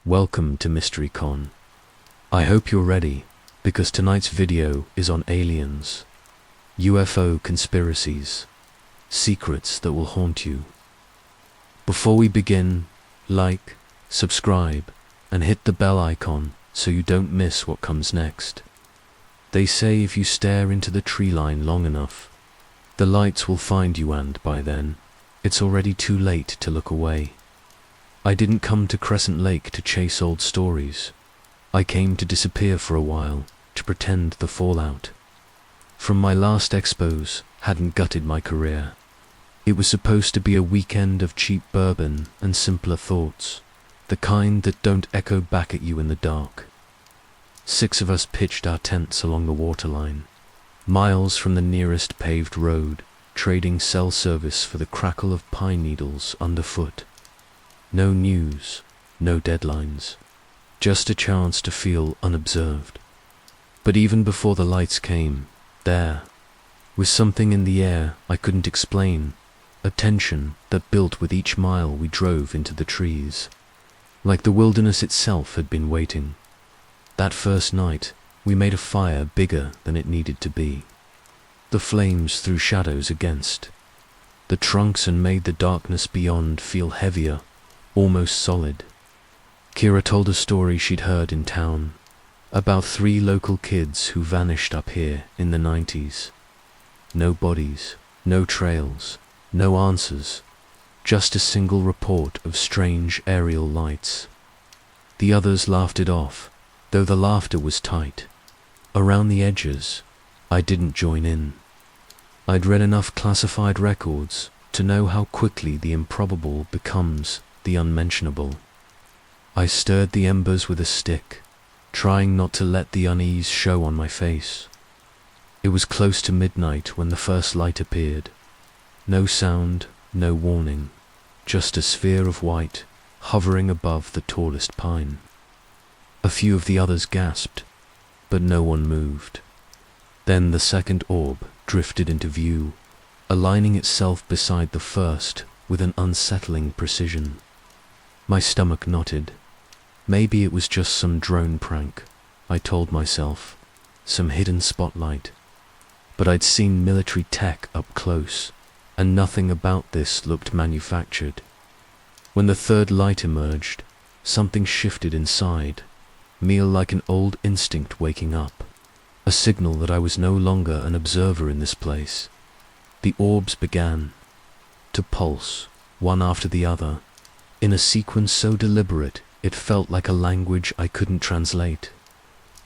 Welcome to Mystery Con. I hope you're ready, because tonight's video is on aliens, UFO conspiracies, secrets that will haunt you. Before we begin, like, subscribe, and hit the bell icon so you don't miss what comes next. They say if you stare into the tree line long enough, the lights will find you, and by then, it's already too late to look away. I didn't come to Crescent Lake to chase old stories. I came to disappear for a while, to pretend the fallout from my last expos hadn't gutted my career. It was supposed to be a weekend of cheap bourbon and simpler thoughts, the kind that don't echo back at you in the dark. 6 of us pitched our tents along the waterline, miles from the nearest paved road, trading cell service for the crackle of pine needles underfoot. No news, no deadlines, just a chance to feel unobserved. But even before the lights came, there was something in the air I couldn't explain, a tension that built with each mile we drove into the trees, like the wilderness itself had been waiting. That first night, we made a fire bigger than it needed to be. The flames threw shadows against the trunks and made the darkness beyond feel heavier, almost solid. Kira told a story she'd heard in town about 3 local kids who vanished up here in the 90s. No bodies, no trails, no answers, just a single report of strange aerial lights. The others laughed it off, though the laughter was tight. Around the edges, I didn't join in. I'd read enough classified records to know how quickly the improbable becomes the unmentionable. I stirred the embers with a stick, trying not to let the unease show on my face. It was close to midnight when the first light appeared. No sound, no warning, just a sphere of white hovering above the tallest pine. A few of the others gasped, but no one moved. Then the second orb drifted into view, aligning itself beside the first with an unsettling precision. My stomach knotted. Maybe it was just some drone prank, I told myself, some hidden spotlight. But I'd seen military tech up close, and nothing about this looked manufactured. When the third light emerged, something shifted inside, me like an old instinct waking up, a signal that I was no longer an observer in this place. The orbs began to pulse, one after the other, in a sequence so deliberate it felt like a language I couldn't translate.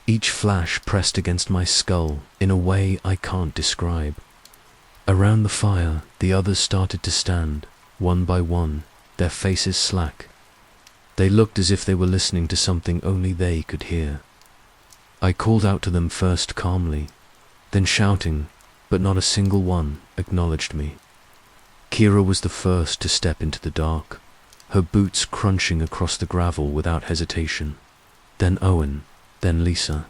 Each flash pressed against my skull in a way I can't describe. Around the fire, the others started to stand, one by one, their faces slack. They looked as if they were listening to something only they could hear. I called out to them first calmly, then shouting, but not a single one acknowledged me. Kira was the first to step into the dark, her boots crunching across the gravel without hesitation. Then Owen, then Lisa.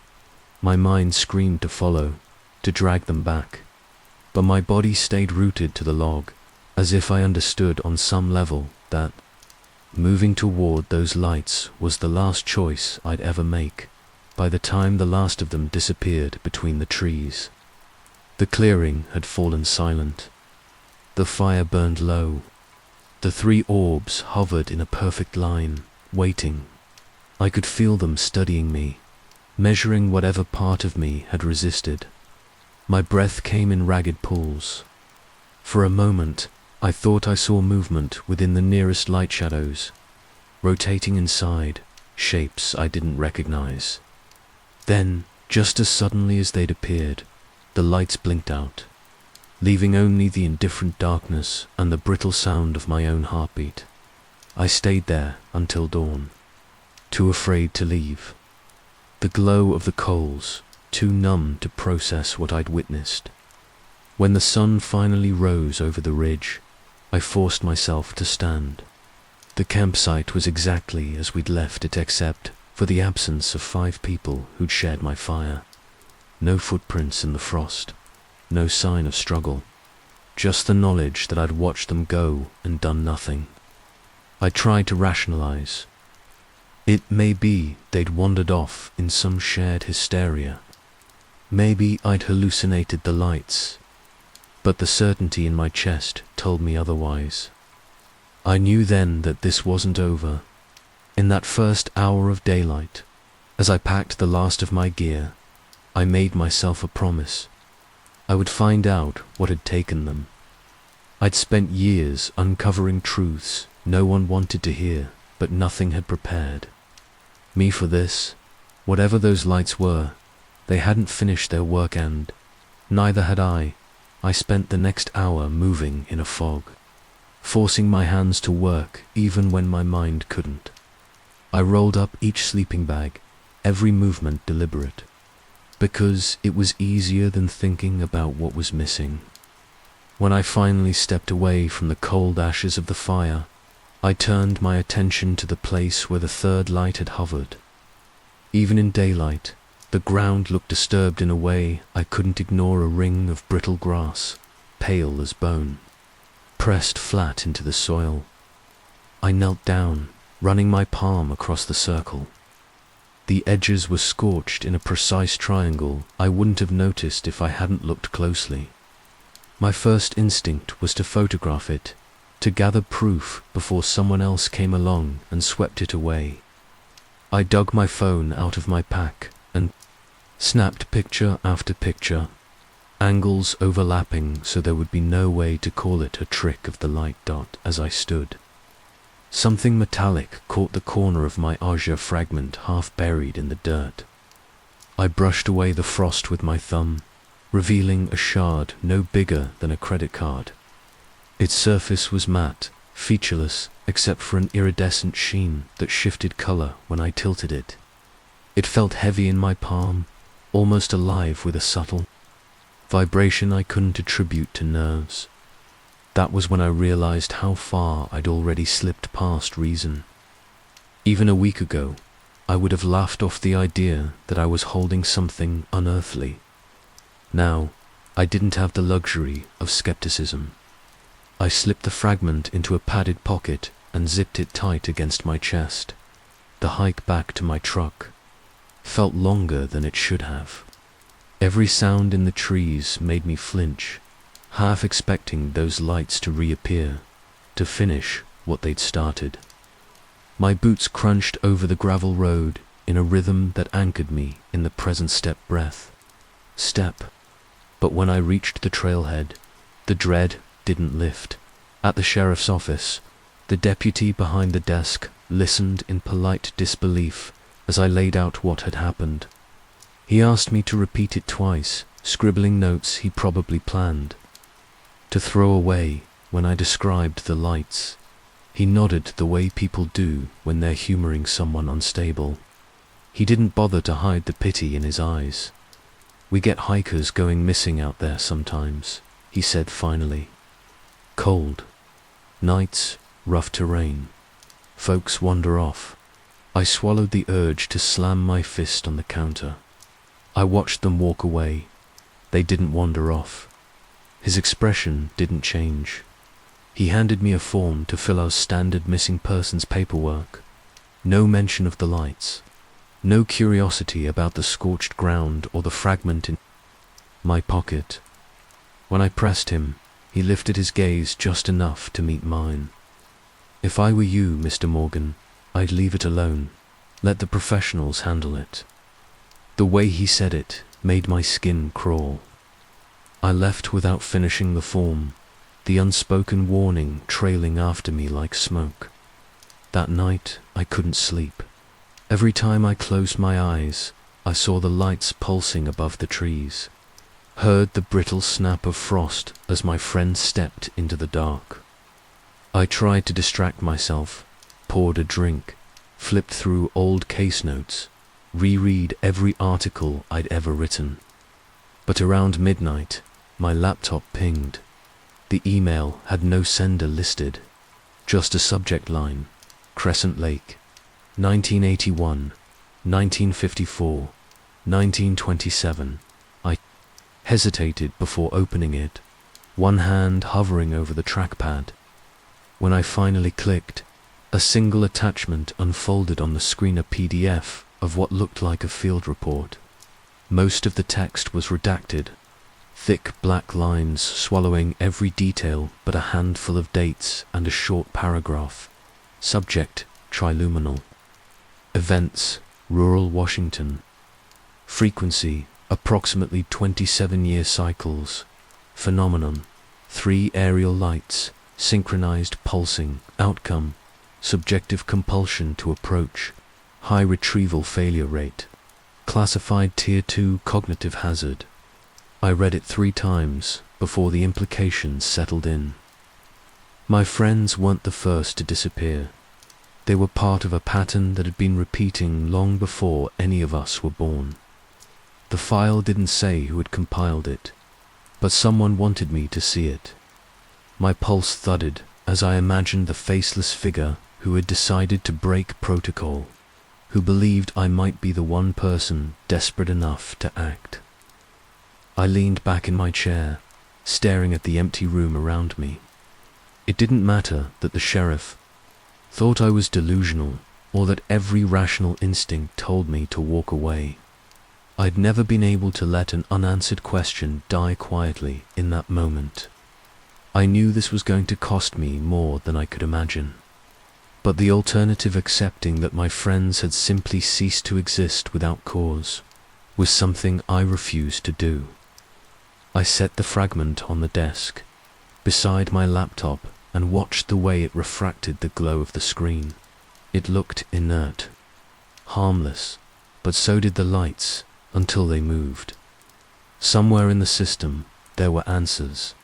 My mind screamed to follow, to drag them back. But my body stayed rooted to the log, as if I understood on some level that moving toward those lights was the last choice I'd ever make, by the time the last of them disappeared between the trees. The clearing had fallen silent. The fire burned low. The 3 orbs hovered in a perfect line, waiting. I could feel them studying me, measuring whatever part of me had resisted. My breath came in ragged pulls. For a moment, I thought I saw movement within the nearest light shadows, rotating inside, shapes I didn't recognize. Then, just as suddenly as they'd appeared, the lights blinked out, leaving only the indifferent darkness and the brittle sound of my own heartbeat. I stayed there until dawn, too afraid to leave. The glow of the coals, too numb to process what I'd witnessed. When the sun finally rose over the ridge, I forced myself to stand. The campsite was exactly as we'd left it except for the absence of 5 people who'd shared my fire. No footprints in the frost. No sign of struggle, just the knowledge that I'd watched them go and done nothing. I tried to rationalize. It may be they'd wandered off in some shared hysteria. Maybe I'd hallucinated the lights, but the certainty in my chest told me otherwise. I knew then that this wasn't over. In that first hour of daylight, as I packed the last of my gear, I made myself a promise. I would find out what had taken them. I'd spent years uncovering truths no one wanted to hear, but nothing had prepared me for this. Whatever those lights were, they hadn't finished their work, and neither had I. I spent the next hour moving in a fog, forcing my hands to work even when my mind couldn't. I rolled up each sleeping bag, every movement deliberate, because it was easier than thinking about what was missing. When I finally stepped away from the cold ashes of the fire, I turned my attention to the place where the third light had hovered. Even in daylight, the ground looked disturbed in a way I couldn't ignore. A ring of brittle grass, pale as bone, pressed flat into the soil. I knelt down, running my palm across the circle. The edges were scorched in a precise triangle I wouldn't have noticed if I hadn't looked closely. My first instinct was to photograph it, to gather proof before someone else came along and swept it away. I dug my phone out of my pack and snapped picture after picture, angles overlapping so there would be no way to call it a trick of the light dot. As I stood, something metallic caught the corner of my azure fragment, half buried in the dirt. I brushed away the frost with my thumb, revealing a shard no bigger than a credit card. Its surface was matte, featureless, except for an iridescent sheen that shifted color when I tilted it. It felt heavy in my palm, almost alive with a subtle vibration I couldn't attribute to nerves. That was when I realized how far I'd already slipped past reason. Even a week ago, I would have laughed off the idea that I was holding something unearthly. Now, I didn't have the luxury of skepticism. I slipped the fragment into a padded pocket and zipped it tight against my chest. The hike back to my truck felt longer than it should have. Every sound in the trees made me flinch, half expecting those lights to reappear, to finish what they'd started. My boots crunched over the gravel road in a rhythm that anchored me in the present step. But when I reached the trailhead, the dread didn't lift. At the sheriff's office, the deputy behind the desk listened in polite disbelief as I laid out what had happened. He asked me to repeat it twice, scribbling notes he probably planned to throw away when I described the lights. He nodded the way people do when they're humoring someone unstable. He didn't bother to hide the pity in his eyes. "We get hikers going missing out there sometimes," he said finally. "Cold nights, rough terrain. Folks wander off." I swallowed the urge to slam my fist on the counter. I watched them walk away. They didn't wander off. His expression didn't change. He handed me a form to fill out standard missing persons paperwork. No mention of the lights. No curiosity about the scorched ground or the fragment in my pocket. When I pressed him, he lifted his gaze just enough to meet mine. "If I were you, Mr. Morgan, I'd leave it alone. Let the professionals handle it." The way he said it made my skin crawl. I left without finishing the form, the unspoken warning trailing after me like smoke. That night, I couldn't sleep. Every time I closed my eyes, I saw the lights pulsing above the trees, heard the brittle snap of frost as my friend stepped into the dark. I tried to distract myself, poured a drink, flipped through old case notes, reread every article I'd ever written. But around midnight, my laptop pinged. The email had no sender listed, just a subject line: Crescent Lake, 1981, 1954, 1927. I hesitated before opening it, one hand hovering over the trackpad. When I finally clicked, A single attachment unfolded on the screen, a PDF of what looked like a field report. Most of the text was redacted, thick black lines swallowing every detail but a handful of dates and a short paragraph. Subject: triluminal. Events: rural Washington. Frequency: approximately 27-year cycles. Phenomenon: 3 aerial lights, synchronized pulsing. Outcome: subjective compulsion to approach. High retrieval failure rate. Classified Tier 2 cognitive hazard. I read it 3 times before the implications settled in. My friends weren't the first to disappear. They were part of a pattern that had been repeating long before any of us were born. The file didn't say who had compiled it, but someone wanted me to see it. My pulse thudded as I imagined the faceless figure who had decided to break protocol, who believed I might be the one person desperate enough to act. I leaned back in my chair, staring at the empty room around me. It didn't matter that the sheriff thought I was delusional, or that every rational instinct told me to walk away. I'd never been able to let an unanswered question die quietly in that moment. I knew this was going to cost me more than I could imagine. But the alternative, accepting that my friends had simply ceased to exist without cause, was something I refused to do. I set the fragment on the desk, beside my laptop, and watched the way it refracted the glow of the screen. It looked inert, harmless, but so did the lights, until they moved. Somewhere in the system, there were answers.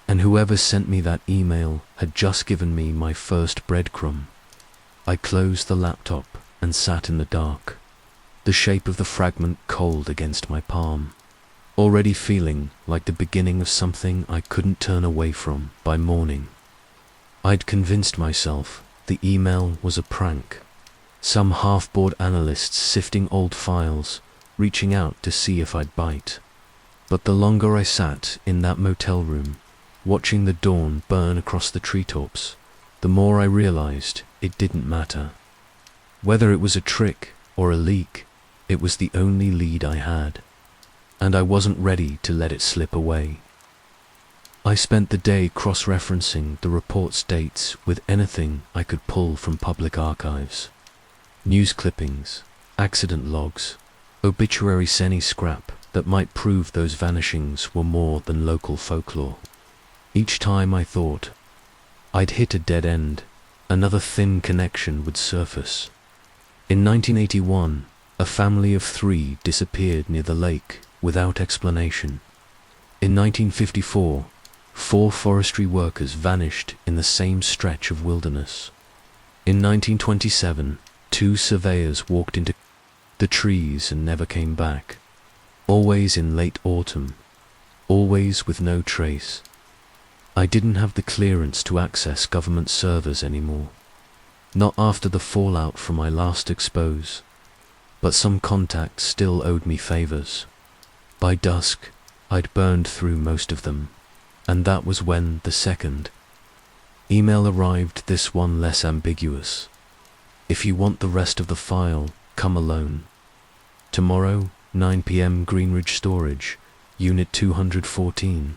And whoever sent me that email had just given me my first breadcrumb. I closed the laptop and sat in the dark, the shape of the fragment cold against my palm, already feeling like the beginning of something I couldn't turn away from by morning. I'd convinced myself the email was a prank, some half-bored analysts sifting old files, reaching out to see if I'd bite. But the longer I sat in that motel room, watching the dawn burn across the treetops, the more I realized it didn't matter. Whether it was a trick or a leak, it was the only lead I had, and I wasn't ready to let it slip away. I spent the day cross-referencing the report's dates with anything I could pull from public archives. News clippings, accident logs, obituary scrap that might prove those vanishings were more than local folklore. Each time I thought I'd hit a dead end, another thin connection would surface. In 1981, a family of 3 disappeared near the lake without explanation. In 1954, 4 forestry workers vanished in the same stretch of wilderness. In 1927, 2 surveyors walked into the trees and never came back, always in late autumn, always with no trace. I didn't have the clearance to access government servers anymore, not after the fallout from my last expose, but some contacts still owed me favors. By dusk, I'd burned through most of them, and that was when the second email arrived, this one less ambiguous. If you want the rest of the file, come alone. Tomorrow, 9 p.m. Greenridge Storage, Unit 214.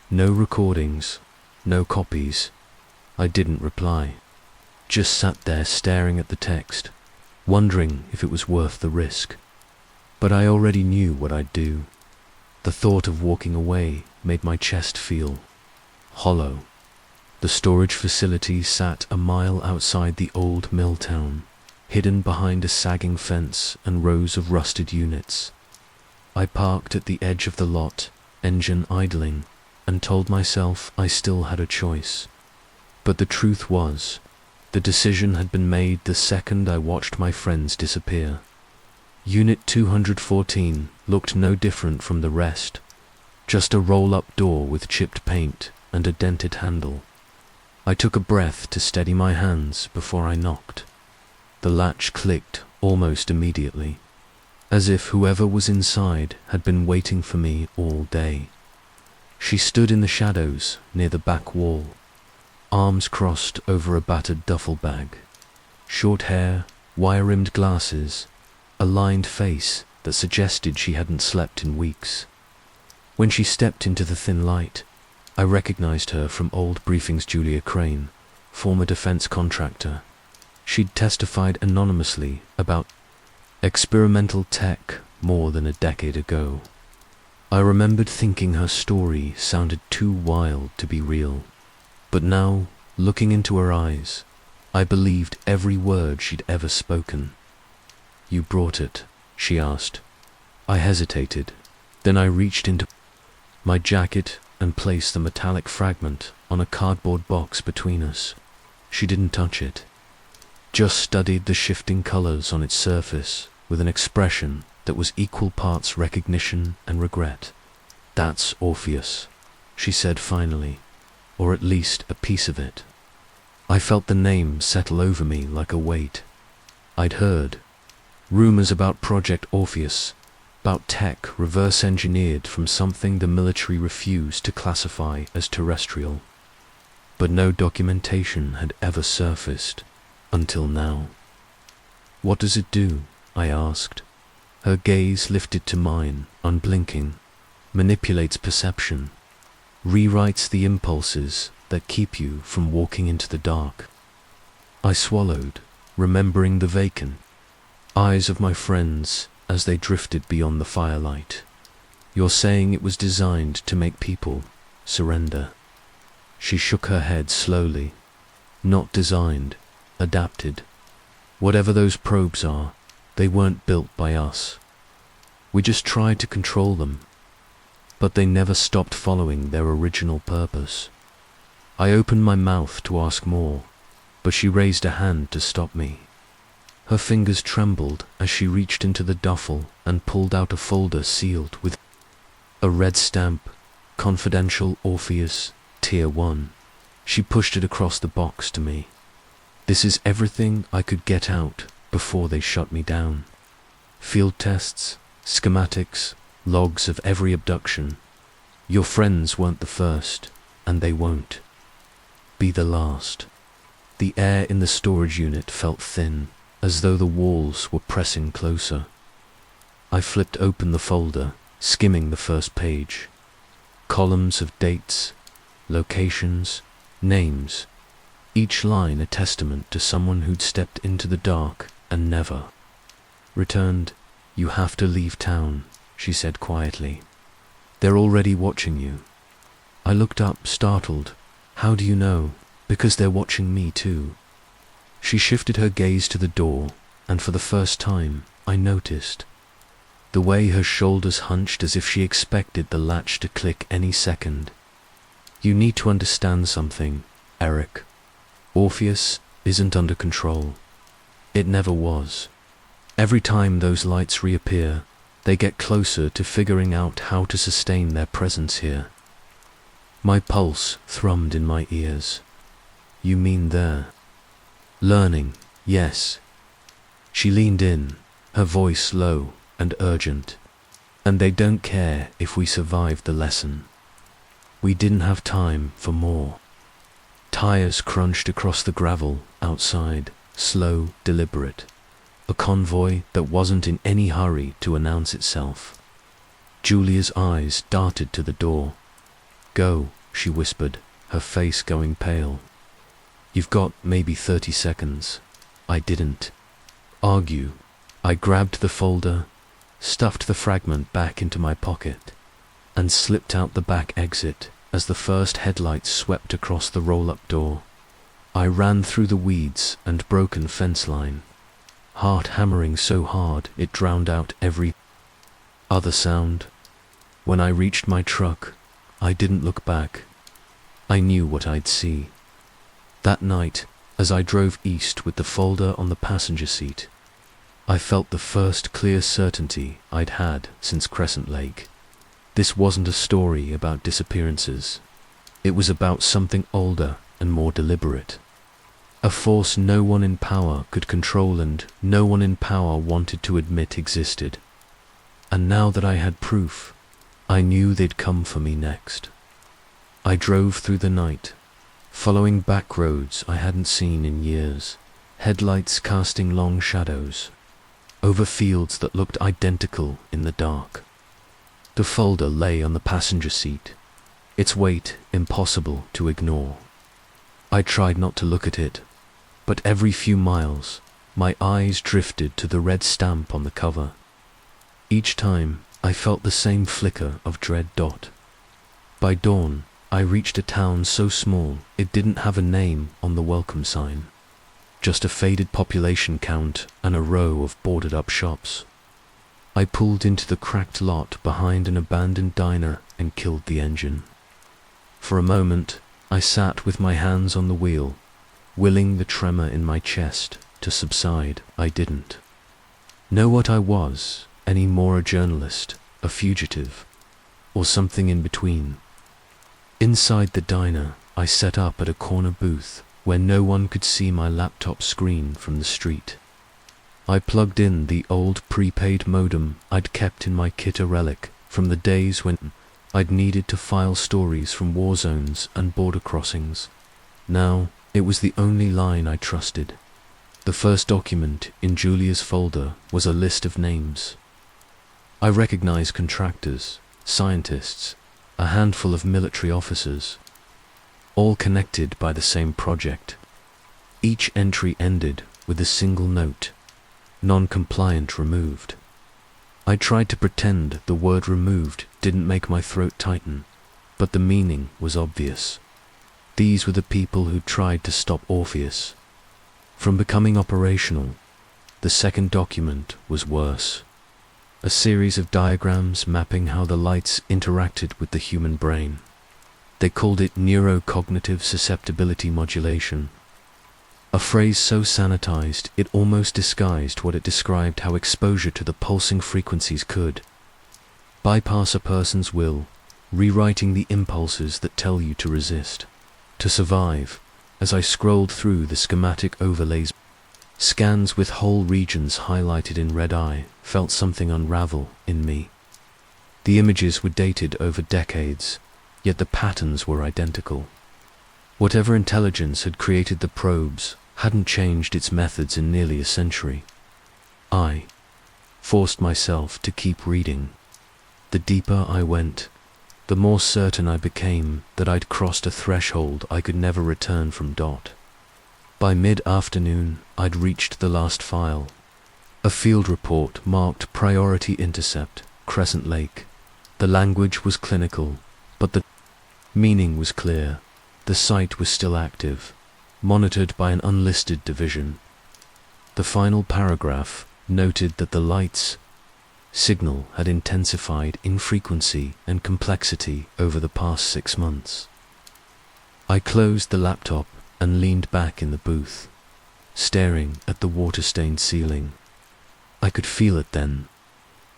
No recordings, no copies. I didn't reply. Just sat there staring at the text, wondering if it was worth the risk. But I already knew what I'd do. The thought of walking away made my chest feel hollow. The storage facility sat a mile outside the old mill town, hidden behind a sagging fence and rows of rusted units. I parked at the edge of the lot, engine idling, and told myself I still had a choice. But the truth was, the decision had been made the second I watched my friends disappear. Unit 214 looked no different from the rest, just a roll-up door with chipped paint and a dented handle. I took a breath to steady my hands before I knocked. The latch clicked almost immediately, as if whoever was inside had been waiting for me all day. She stood in the shadows near the back wall, arms crossed over a battered duffel bag. Short hair, wire-rimmed glasses, a lined face that suggested she hadn't slept in weeks. When she stepped into the thin light, I recognized her from old briefings. Julia Crane, former defense contractor. She'd testified anonymously about experimental tech more than a decade ago. I remembered thinking her story sounded too wild to be real. But now, looking into her eyes, I believed every word she'd ever spoken. "You brought it?" she asked. I hesitated. Then I reached into my jacket and placed the metallic fragment on a cardboard box between us. She didn't touch it, just studied the shifting colors on its surface with an expression that was equal parts recognition and regret. "That's Orpheus," she said finally, "or at least a piece of it." I felt the name settle over me like a weight. I'd heard rumors about Project Orpheus, about tech reverse-engineered from something the military refused to classify as terrestrial. But no documentation had ever surfaced until now. "What does it do?" I asked. Her gaze lifted to mine, unblinking. "Manipulates perception, rewrites the impulses that keep you from walking into the dark." I swallowed, remembering the vacant eyes of my friends as they drifted beyond the firelight. "You're saying it was designed to make people surrender?" She shook her head slowly. "Not designed, adapted. Whatever those probes are, they weren't built by us. We just tried to control them, but they never stopped following their original purpose." I opened my mouth to ask more, but she raised a hand to stop me. Her fingers trembled as she reached into the duffel and pulled out a folder sealed with a red stamp, "Confidential Orpheus, Tier 1. She pushed it across the box to me. "This is everything I could get out before they shut me down. Field tests, schematics, logs of every abduction. Your friends weren't the first, and they won't be the last." The air in the storage unit felt thin, as though the walls were pressing closer. I flipped open the folder, skimming the first page. Columns of dates, locations, names, each line a testament to someone who'd stepped into the dark and never returned. "You have to leave town," she said quietly. "They're already watching you." I looked up, startled. "How do you know?" "Because they're watching me too." She shifted her gaze to the door, and for the first time, I noticed the way her shoulders hunched as if she expected the latch to click any second. "You need to understand something, Eric. Orpheus isn't under control. It never was. Every time those lights reappear, they get closer to figuring out how to sustain their presence here." My pulse thrummed in my ears. "You mean they're learning?" "Yes." She leaned in, her voice low and urgent. "And they don't care if we survive the lesson." We didn't have time for more. Tires crunched across the gravel outside, slow, deliberate. A convoy that wasn't in any hurry to announce itself. Julia's eyes darted to the door. "Go," she whispered, her face going pale. "You've got maybe 30 seconds. I didn't argue. I grabbed the folder, stuffed the fragment back into my pocket, and slipped out the back exit as the first headlights swept across the roll-up door. I ran through the weeds and broken fence line, heart hammering so hard it drowned out every other sound. When I reached my truck, I didn't look back. I knew what I'd see. That night, as I drove east with the folder on the passenger seat, I felt the first clear certainty I'd had since Crescent Lake. This wasn't a story about disappearances. It was about something older and more deliberate. A force no one in power could control and no one in power wanted to admit existed. And now that I had proof, I knew they'd come for me next. I drove through the night, following back roads I hadn't seen in years, headlights casting long shadows over fields that looked identical in the dark. The folder lay on the passenger seat, its weight impossible to ignore. I tried not to look at it, but every few miles, my eyes drifted to the red stamp on the cover. Each time, I felt the same flicker of dread. By dawn, I reached a town so small it didn't have a name on the welcome sign, just a faded population count and a row of boarded-up shops. I pulled into the cracked lot behind an abandoned diner and killed the engine. For a moment, I sat with my hands on the wheel, willing the tremor in my chest to subside. I didn't know what I was any more, a journalist, a fugitive, or something in between. Inside the diner, I set up at a corner booth where no one could see my laptop screen from the street. I plugged in the old prepaid modem I'd kept in my kit, a relic from the days when I'd needed to file stories from war zones and border crossings. Now, it was the only line I trusted. The first document in Julia's folder was a list of names. I recognized contractors, scientists, a handful of military officers, all connected by the same project. Each entry ended with a single note: non-compliant, removed. I tried to pretend the word removed didn't make my throat tighten, but the meaning was obvious. These were the people who tried to stop Orpheus from becoming operational. The second document was worse. A series of diagrams mapping how the lights interacted with the human brain. They called it neurocognitive susceptibility modulation, a phrase so sanitized it almost disguised what it described: how exposure to the pulsing frequencies could bypass a person's will, rewriting the impulses that tell you to resist, to survive. As I scrolled through the schematic overlays, scans with whole regions highlighted in red, I felt something unravel in me. The images were dated over decades, yet the patterns were identical. Whatever intelligence had created the probes hadn't changed its methods in nearly a century. I forced myself to keep reading. The deeper I went, the more certain I became that I'd crossed a threshold I could never return from. By mid-afternoon, I'd reached the last file, a field report marked Priority Intercept, Crescent Lake. The language was clinical, but the meaning was clear. The site was still active, monitored by an unlisted division. The final paragraph noted that the light's signal had intensified in frequency and complexity over the past 6 months. I closed the laptop and leaned back in the booth, staring at the water-stained ceiling. I could feel it then,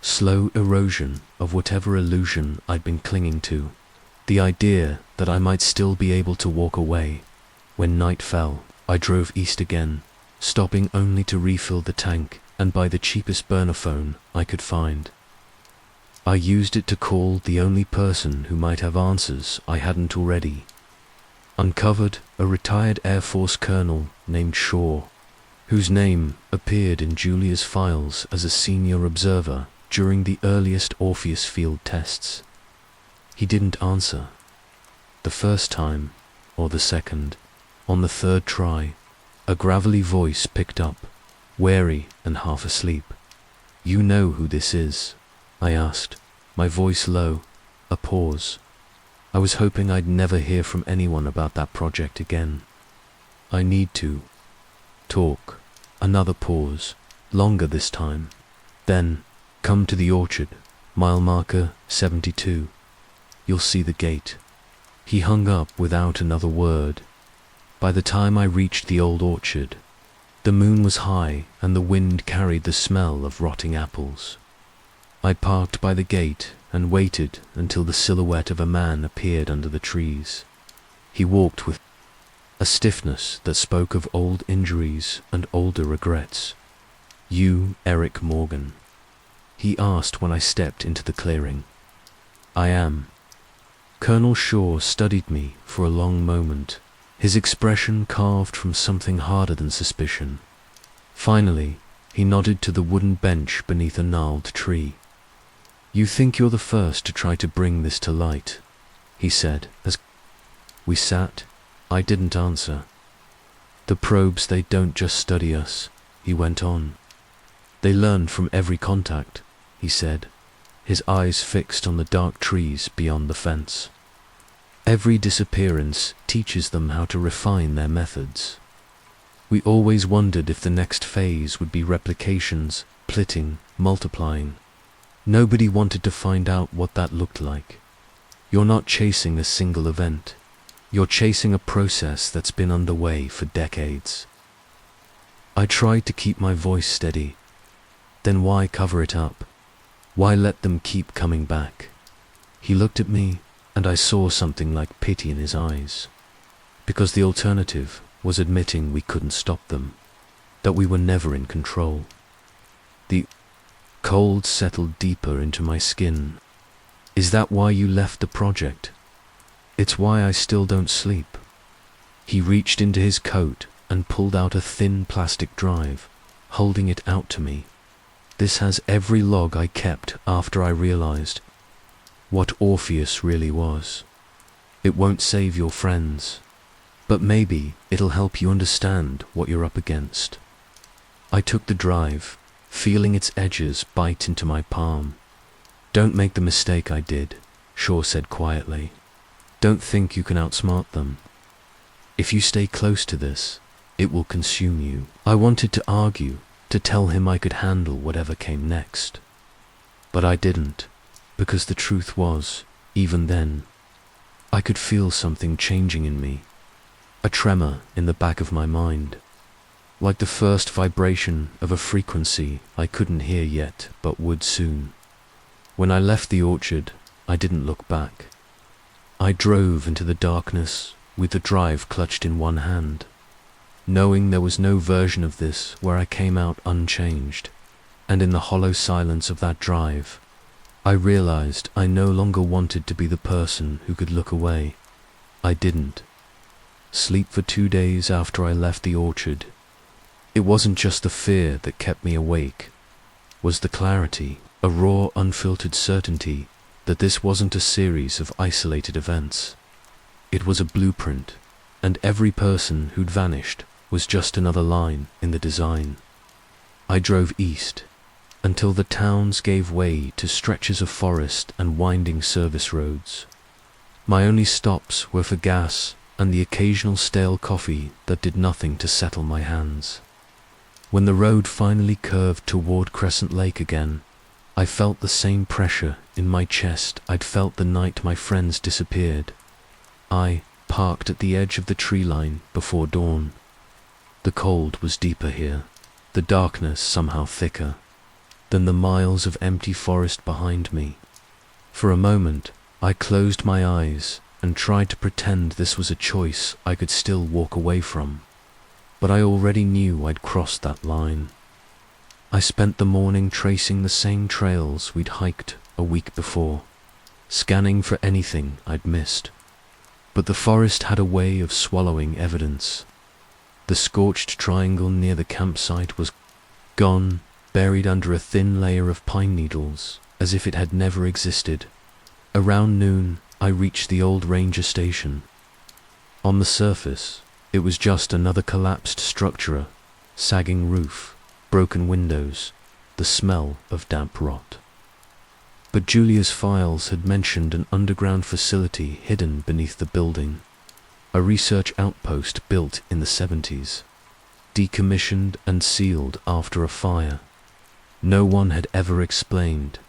slow erosion of whatever illusion I'd been clinging to, the idea that I might still be able to walk away. When night fell, I drove east again, stopping only to refill the tank and buy the cheapest burner phone I could find. I used it to call the only person who might have answers I hadn't already. Uncovered a retired Air Force colonel named Shaw, whose name appeared in Julia's files as a senior observer during the earliest Orpheus field tests. He didn't answer. The first time, or the second. On the third try, a gravelly voice picked up, wary and half asleep. "You know who this is?" I asked, my voice low. A pause. I was hoping I'd never hear from anyone about that project again. "I need to talk." Another pause, longer this time. Then, "Come to the orchard, mile marker 72. You'll see the gate." He hung up without another word. By the time I reached the old orchard, the moon was high and the wind carried the smell of rotting apples. I parked by the gate and waited until the silhouette of a man appeared under the trees. He walked with a stiffness that spoke of old injuries and older regrets. "You, Eric Morgan?" he asked when I stepped into the clearing. "I am." Colonel Shaw studied me for a long moment, his expression carved from something harder than suspicion. Finally, he nodded to the wooden bench beneath a gnarled tree. "You think you're the first to try to bring this to light," he said as we sat. I didn't answer. "The probes, they don't just study us," he went on. "They learn from every contact," he said, his eyes fixed on the dark trees beyond the fence. "Every disappearance teaches them how to refine their methods. We always wondered if the next phase would be replications, splitting, multiplying. Nobody wanted to find out what that looked like. You're not chasing a single event. You're chasing a process that's been underway for decades." I tried to keep my voice steady. "Then why cover it up? Why let them keep coming back?" He looked at me, and I saw something like pity in his eyes. Because the alternative was admitting we couldn't stop them, that we were never in control. The cold settled deeper into my skin. "Is that why you left the project?" "It's why I still don't sleep." He reached into his coat and pulled out a thin plastic drive, holding it out to me. "This has every log I kept after I realized what Orpheus really was. It won't save your friends, but maybe it'll help you understand what you're up against." I took the drive, feeling its edges bite into my palm. "Don't make the mistake I did," Shaw said quietly. "Don't think you can outsmart them. If you stay close to this, it will consume you." I wanted to argue, to tell him I could handle whatever came next. But I didn't, because the truth was, even then, I could feel something changing in me, a tremor in the back of my mind, like the first vibration of a frequency I couldn't hear yet but would soon. When I left the orchard, I didn't look back. I drove into the darkness with the drive clutched in one hand, knowing there was no version of this where I came out unchanged. And in the hollow silence of that drive, I realized I no longer wanted to be the person who could look away. I didn't sleep for 2 days after I left the orchard. It wasn't just the fear that kept me awake, it was the clarity, a raw, unfiltered certainty that this wasn't a series of isolated events. It was a blueprint, and every person who'd vanished was just another line in the design. I drove east, until the towns gave way to stretches of forest and winding service roads. My only stops were for gas and the occasional stale coffee that did nothing to settle my hands. When the road finally curved toward Crescent Lake again, I felt the same pressure in my chest I'd felt the night my friends disappeared. I parked at the edge of the tree line before dawn. The cold was deeper here, the darkness somehow thicker than the miles of empty forest behind me. For a moment, I closed my eyes and tried to pretend this was a choice I could still walk away from. But I already knew I'd crossed that line. I spent the morning tracing the same trails we'd hiked a week before, scanning for anything I'd missed. But the forest had a way of swallowing evidence. The scorched triangle near the campsite was gone, buried under a thin layer of pine needles, as if it had never existed. Around noon, I reached the old ranger station. On the surface, it was just another collapsed structure, sagging roof, broken windows, the smell of damp rot. But Julia's files had mentioned an underground facility hidden beneath the building, a research outpost built in the 70s, decommissioned and sealed after a fire no one had ever explained.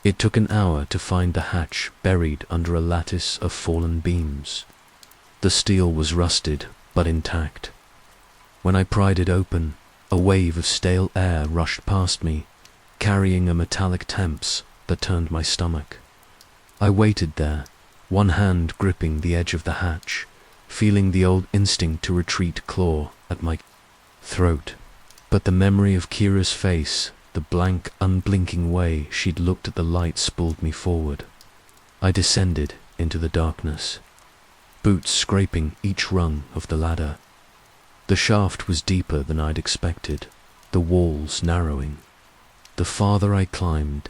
It took an hour to find the hatch buried under a lattice of fallen beams. The steel was rusted, but intact. When I pried it open, a wave of stale air rushed past me, carrying a metallic temps that turned my stomach. I waited there, one hand gripping the edge of the hatch, feeling the old instinct to retreat claw at my throat. But the memory of Kira's face, the blank, unblinking way she'd looked at the light, pulled me forward. I descended into the darkness. boots scraping each rung of the ladder. The shaft was deeper than I'd expected, the walls narrowing. The farther I climbed,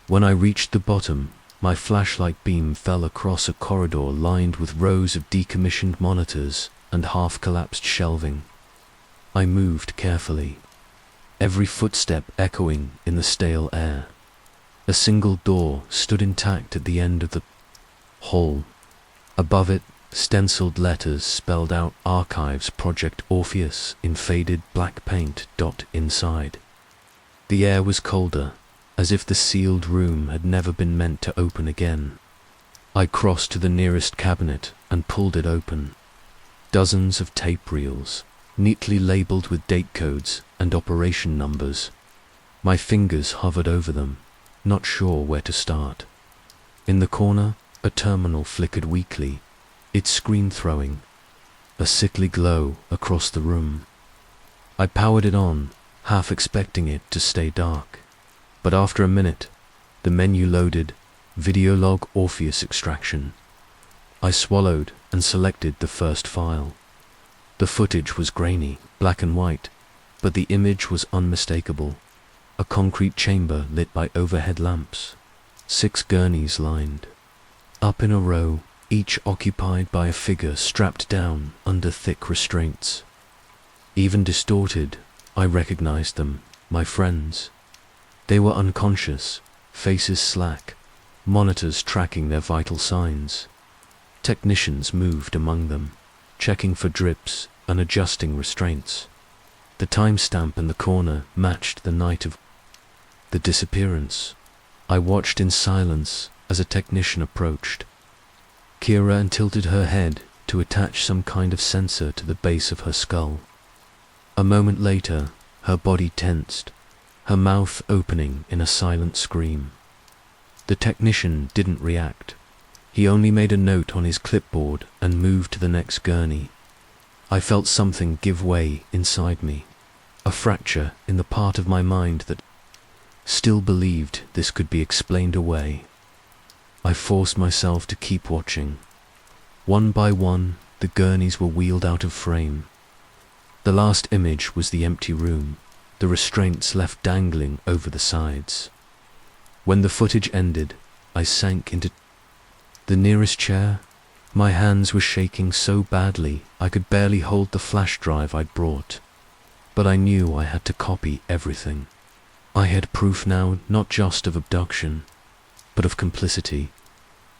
when I reached the bottom, my flashlight beam fell across a corridor lined with rows of decommissioned monitors and half-collapsed shelving. I moved carefully, every footstep echoing in the stale air. A single door stood intact at the end of the hall. Above it, stenciled letters spelled out Archives Project Orpheus in faded black paint. Inside. The air was colder, as if the sealed room had never been meant to open again. I crossed to the nearest cabinet and pulled it open. Dozens of tape reels, neatly labeled with date codes and operation numbers. My fingers hovered over them, not sure where to start. In the corner, a terminal flickered weakly, its screen throwing a sickly glow across the room. I powered it on, half expecting it to stay dark. But after a minute, the menu loaded, Video Log Orpheus Extraction. I swallowed and selected the first file. The footage was grainy, black and white, but the image was unmistakable. A concrete chamber lit by overhead lamps. 6 gurneys lined up in a row, each occupied by a figure strapped down under thick restraints. Even distorted, I recognized them, my friends. They were unconscious, faces slack, monitors tracking their vital signs. Technicians moved among them, checking for drips and adjusting restraints. The timestamp in the corner matched the night of the disappearance. I watched in silence as a technician approached. Kira tilted her head to attach some kind of sensor to the base of her skull. A moment later, her body tensed, her mouth opening in a silent scream. The technician didn't react. He only made a note on his clipboard and moved to the next gurney. I felt something give way inside me, a fracture in the part of my mind that still believed this could be explained away. I forced myself to keep watching. One by one, the gurneys were wheeled out of frame. The last image was the empty room, the restraints left dangling over the sides. When the footage ended, I sank into the nearest chair. My hands were shaking so badly I could barely hold the flash drive I'd brought. But I knew I had to copy everything. I had proof now not just of abduction, but of complicity.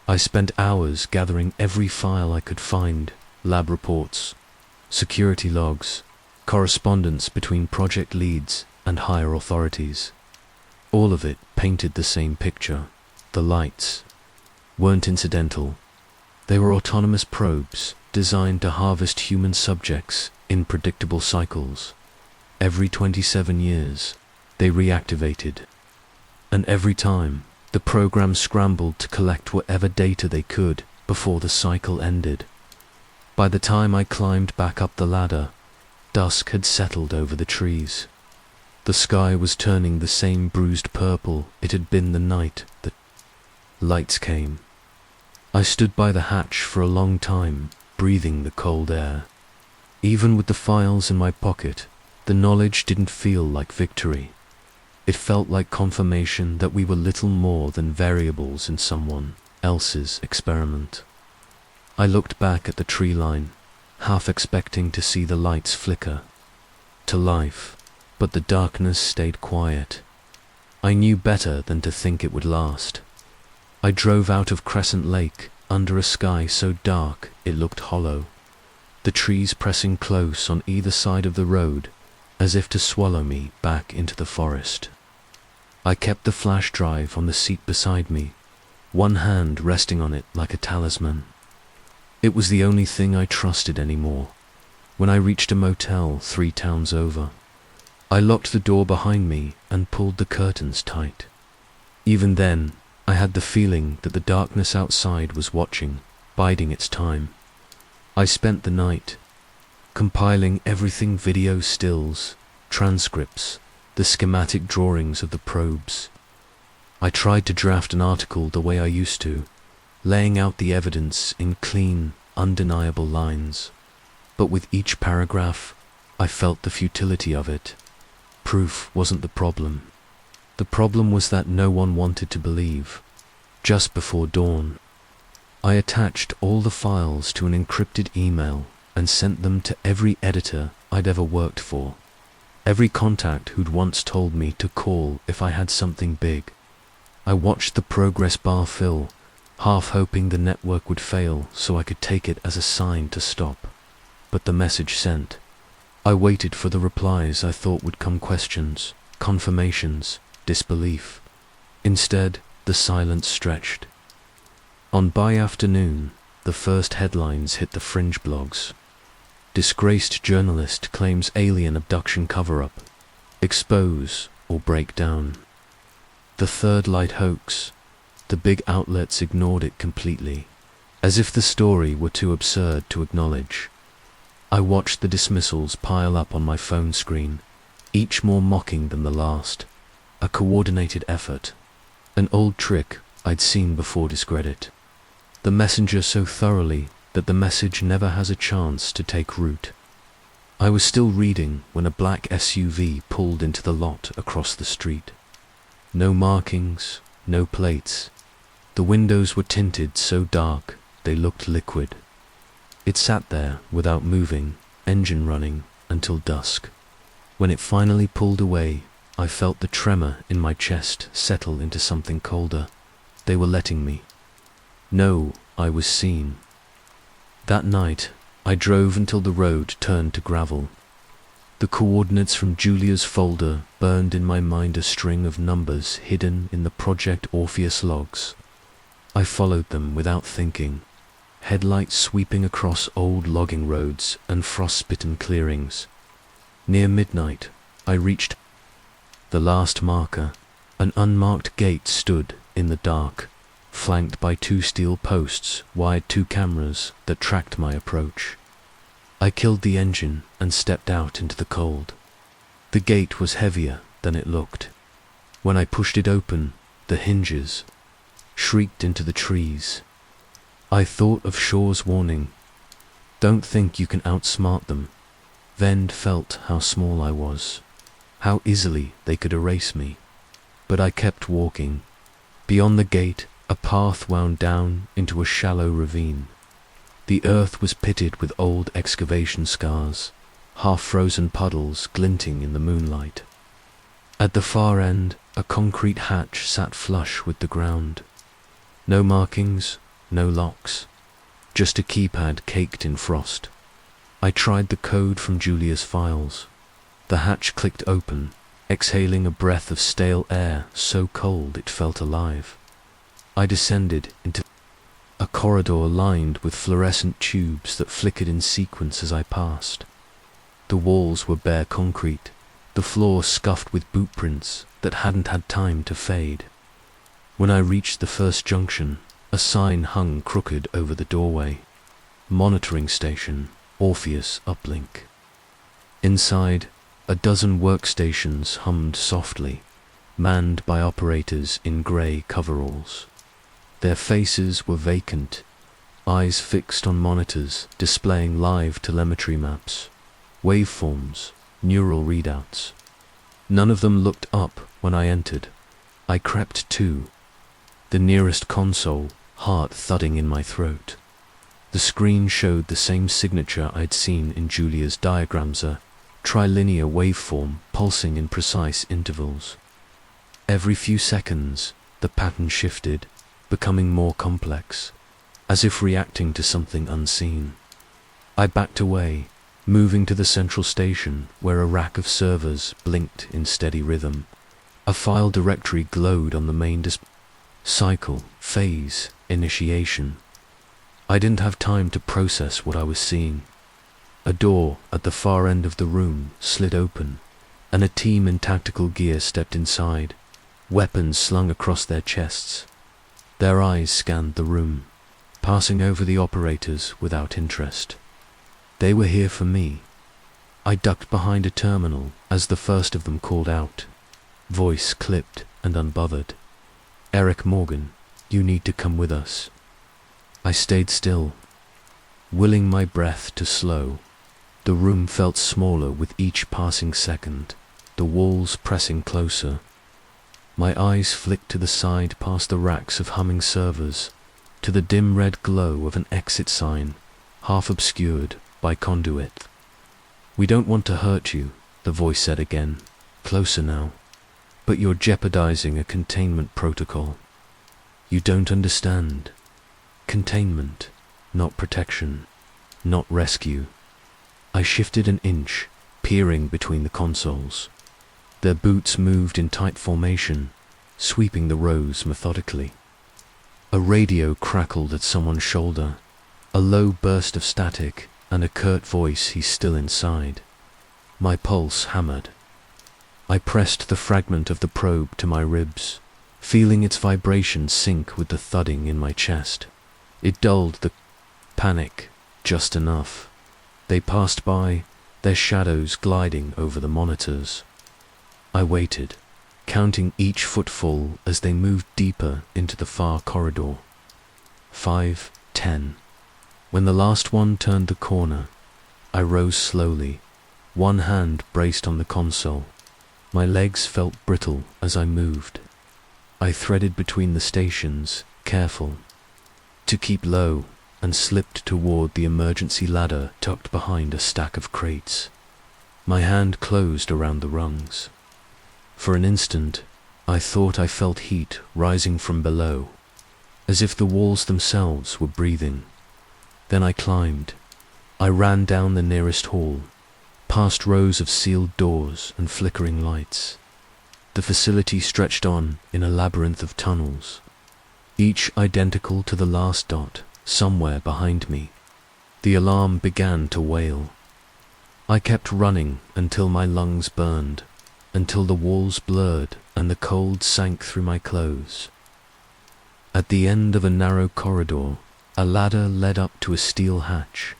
I spent hours gathering every file I could find, lab reports, security logs, correspondence between project leads and higher authorities. All of it painted the same picture. The lights weren't incidental. They were autonomous probes designed to harvest human subjects in predictable cycles. Every 27 years, they reactivated. And every time, the program scrambled to collect whatever data they could before the cycle ended. By the time I climbed back up the ladder, dusk had settled over the trees. The sky was turning the same bruised purple it had been the night that lights came. I stood by the hatch for a long time, breathing the cold air. Even with the files in my pocket, the knowledge didn't feel like victory. It felt like confirmation that we were little more than variables in someone else's experiment. I looked back at the tree line, half expecting to see the lights flicker to life, but the darkness stayed quiet. I knew better than to think it would last. I drove out of Crescent Lake under a sky so dark it looked hollow, the trees pressing close on either side of the road as if to swallow me back into the forest. I kept the flash drive on the seat beside me, one hand resting on it like a talisman. It was the only thing I trusted anymore. When I reached a motel 3 towns over, I locked the door behind me and pulled the curtains tight. Even then, I had the feeling that the darkness outside was watching, biding its time. I spent the night compiling everything: video stills, transcripts, the schematic drawings of the probes. I tried to draft an article the way I used to, laying out the evidence in clean, undeniable lines. But with each paragraph, I felt the futility of it. Proof wasn't the problem. The problem was that no one wanted to believe. Just before dawn, I attached all the files to an encrypted email and sent them to every editor I'd ever worked for. Every contact who'd once told me to call if I had something big. I watched the progress bar fill, half hoping the network would fail so I could take it as a sign to stop. But the message sent. I waited for the replies I thought would come: questions, confirmations, disbelief. Instead, the silence stretched. By afternoon, the first headlines hit the fringe blogs. Disgraced journalist claims alien abduction cover-up. Expose or break down. The third light hoax. The big outlets ignored it completely, as if the story were too absurd to acknowledge. I watched the dismissals pile up on my phone screen, each more mocking than the last. A coordinated effort. An old trick I'd seen before discredit. The messenger so thoroughly that the message never has a chance to take root. I was still reading when a black SUV pulled into the lot across the street. No markings, no plates. The windows were tinted so dark they looked liquid. It sat there without moving, engine running, until dusk. When it finally pulled away, I felt the tremor in my chest settle into something colder. They were letting me know I was seen. That night, I drove until the road turned to gravel. The coordinates from Julia's folder burned in my mind, a string of numbers hidden in the Project Orpheus logs. I followed them without thinking, headlights sweeping across old logging roads and frost-bitten clearings. Near midnight, I reached the last marker. An unmarked gate stood in the dark, flanked by 2 steel posts wired 2 cameras that tracked my approach. I killed the engine and stepped out into the cold. The gate was heavier than it looked. When I pushed it open, the hinges shrieked into the trees. I thought of Shaw's warning, "Don't think you can outsmart them." Then felt how small I was, how easily they could erase me. But I kept walking. Beyond the gate, a path wound down into a shallow ravine. The earth was pitted with old excavation scars, half-frozen puddles glinting in the moonlight. At the far end, a concrete hatch sat flush with the ground. No markings, no locks, just a keypad caked in frost. I tried the code from Julia's files. The hatch clicked open, exhaling a breath of stale air so cold it felt alive. I descended into a corridor lined with fluorescent tubes that flickered in sequence as I passed. The walls were bare concrete, the floor scuffed with boot prints that hadn't had time to fade. When I reached the first junction, a sign hung crooked over the doorway. Monitoring Station, Orpheus Uplink. Inside, a dozen workstations hummed softly, manned by operators in grey coveralls. Their faces were vacant, eyes fixed on monitors displaying live telemetry maps, waveforms, neural readouts. None of them looked up when I entered. I crept to the nearest console, heart thudding in my throat. The screen showed the same signature I'd seen in Julia's diagrams, a trilinear waveform pulsing in precise intervals. Every few seconds, the pattern shifted, becoming more complex, as if reacting to something unseen. I backed away, moving to the central station where a rack of servers blinked in steady rhythm. A file directory glowed on the main display. Cycle, phase, initiation. I didn't have time to process what I was seeing. A door at the far end of the room slid open, and a team in tactical gear stepped inside, weapons slung across their chests. Their eyes scanned the room, passing over the operators without interest. They were here for me. I ducked behind a terminal as the first of them called out, voice clipped and unbothered. "Eric Morgan, you need to come with us." I stayed still. willing my breath to slow. The room felt smaller with each passing second, the walls pressing closer. My eyes flicked to the side past the racks of humming servers, to the dim red glow of an exit sign, half obscured by conduit. "We don't want to hurt you," the voice said again, closer now, "but you're jeopardizing a containment protocol. You don't understand. Containment, not protection, not rescue." I shifted an inch, peering between the consoles. Their boots moved in tight formation, sweeping the rows methodically. A radio crackled at someone's shoulder, a low burst of static, and a curt voice he's still inside. My pulse hammered. I pressed the fragment of the probe to my ribs, feeling its vibration sync with the thudding in my chest. It dulled the panic just enough. They passed by, their shadows gliding over the monitors. I waited, counting each footfall as they moved deeper into the far corridor. 5, 10. When the last one turned the corner, I rose slowly, one hand braced on the console. My legs felt brittle as I moved. I threaded between the stations, careful to keep low, and slipped toward the emergency ladder tucked behind a stack of crates. My hand closed around the rungs. For an instant, I thought I felt heat rising from below, as if the walls themselves were breathing. Then I climbed. I ran down the nearest hall, past rows of sealed doors and flickering lights. The facility stretched on in a labyrinth of tunnels, each identical to the last dot somewhere behind me. The alarm began to wail. I kept running until my lungs burned, until the walls blurred and the cold sank through my clothes. At the end of a narrow corridor, a ladder led up to a steel hatch.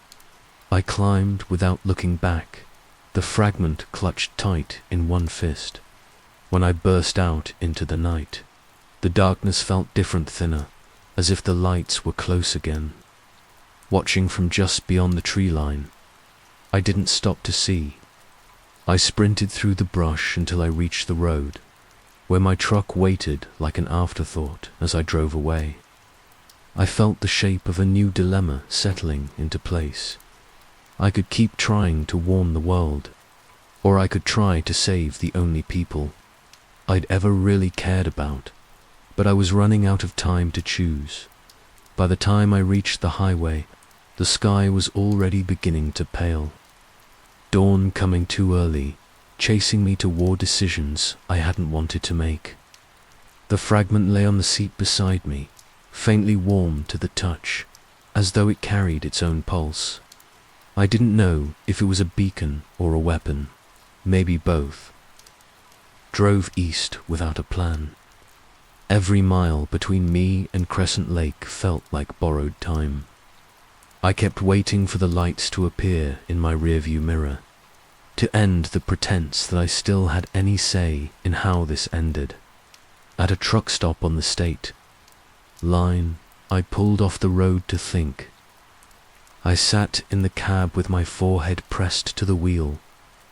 I climbed without looking back, the fragment clutched tight in one fist. When I burst out into the night, the darkness felt different, thinner, as if the lights were close again. Watching from just beyond the tree line, I didn't stop to see. I sprinted through the brush until I reached the road, where my truck waited like an afterthought as I drove away. I felt the shape of a new dilemma settling into place. I could keep trying to warn the world, or I could try to save the only people I'd ever really cared about, but I was running out of time to choose. By the time I reached the highway, the sky was already beginning to pale. Dawn coming too early, chasing me toward decisions I hadn't wanted to make. The fragment lay on the seat beside me, faintly warm to the touch, as though it carried its own pulse. I didn't know if it was a beacon or a weapon, maybe both. Drove east without a plan. Every mile between me and Crescent Lake felt like borrowed time. I kept waiting for the lights to appear in my rearview mirror, to end the pretense that I still had any say in how this ended. At a truck stop on the state line, I pulled off the road to think. I sat in the cab with my forehead pressed to the wheel,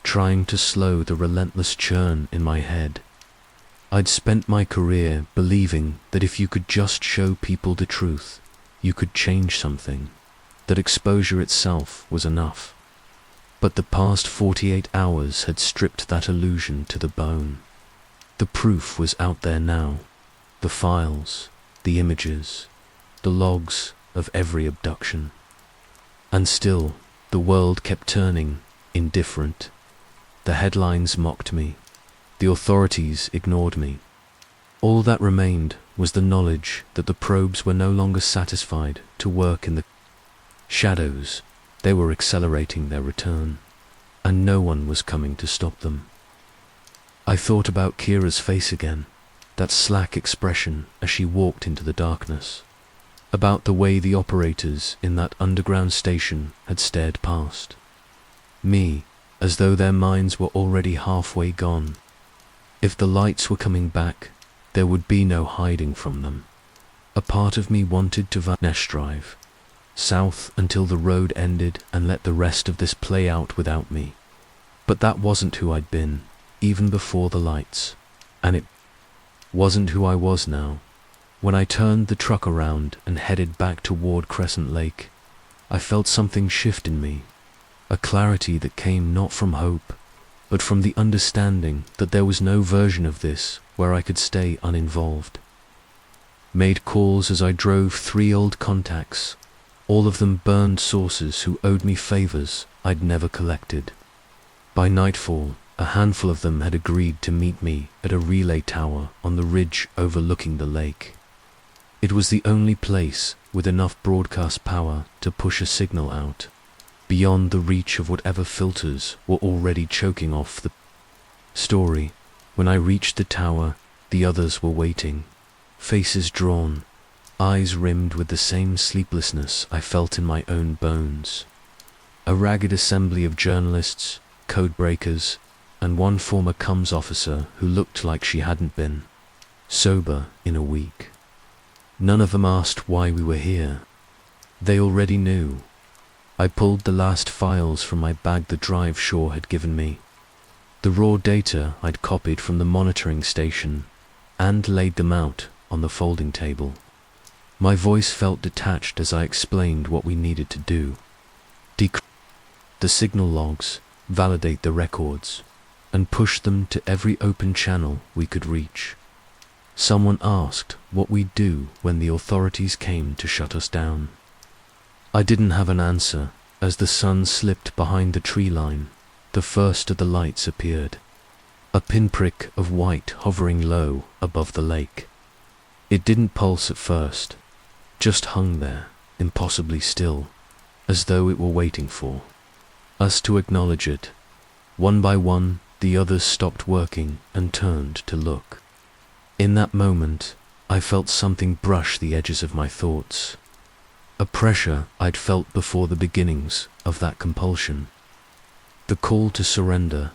trying to slow the relentless churn in my head. I'd spent my career believing that if you could just show people the truth, you could change something, that exposure itself was enough. But the past 48 hours had stripped that illusion to the bone. The proof was out there now, the files, the images, the logs of every abduction. And still, the world kept turning, indifferent. The headlines mocked me. The authorities ignored me. All that remained was the knowledge that the probes were no longer satisfied to work in the shadows. They were accelerating their return, and no one was coming to stop them. I thought about Kira's face again, that slack expression as she walked into the darkness, about the way the operators in that underground station had stared past me, as though their minds were already halfway gone. If the lights were coming back, there would be no hiding from them. A part of me wanted to vanish drive, south until the road ended, and let the rest of this play out without me. But that wasn't who I'd been, even before the lights. And it wasn't who I was now. When I turned the truck around and headed back toward Crescent Lake, I felt something shift in me, a clarity that came not from hope, but from the understanding that there was no version of this where I could stay uninvolved. Made calls as I drove 3 old contacts, all of them burned sources who owed me favors I'd never collected. By nightfall, a handful of them had agreed to meet me at a relay tower on the ridge overlooking the lake. It was the only place with enough broadcast power to push a signal out, beyond the reach of whatever filters were already choking off the story. When I reached the tower, the others were waiting, faces drawn, eyes rimmed with the same sleeplessness I felt in my own bones. A ragged assembly of journalists, code breakers, and one former comms officer who looked like she hadn't been sober in a week. None of them asked why we were here. They already knew. I pulled the last files from my bag the drive Shaw had given me, the raw data I'd copied from the monitoring station, and laid them out on the folding table. My voice felt detached as I explained what we needed to do. Decrypt the signal logs, validate the records, and push them to every open channel we could reach. Someone asked what we'd do when the authorities came to shut us down. I didn't have an answer. As the sun slipped behind the tree line, the first of the lights appeared, a pinprick of white hovering low above the lake. It didn't pulse at first, just hung there, impossibly still, as though it were waiting for us to acknowledge it. One by one, the others stopped working and turned to look. In that moment, I felt something brush the edges of my thoughts. A pressure I'd felt before the beginnings of that compulsion. The call to surrender.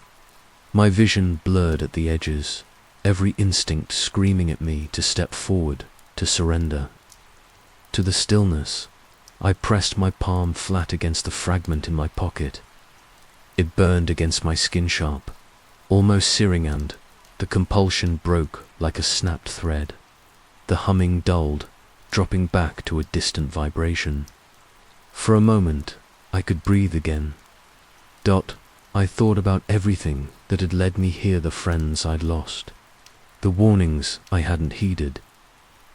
My vision blurred at the edges, every instinct screaming at me to step forward, to surrender. To the stillness, I pressed my palm flat against the fragment in my pocket. It burned against my skin sharp, almost searing, and the compulsion broke like a snapped thread. The humming dulled, dropping back to a distant vibration. For a moment, I could breathe again. I thought about everything that had led me here, the friends I'd lost, the warnings I hadn't heeded,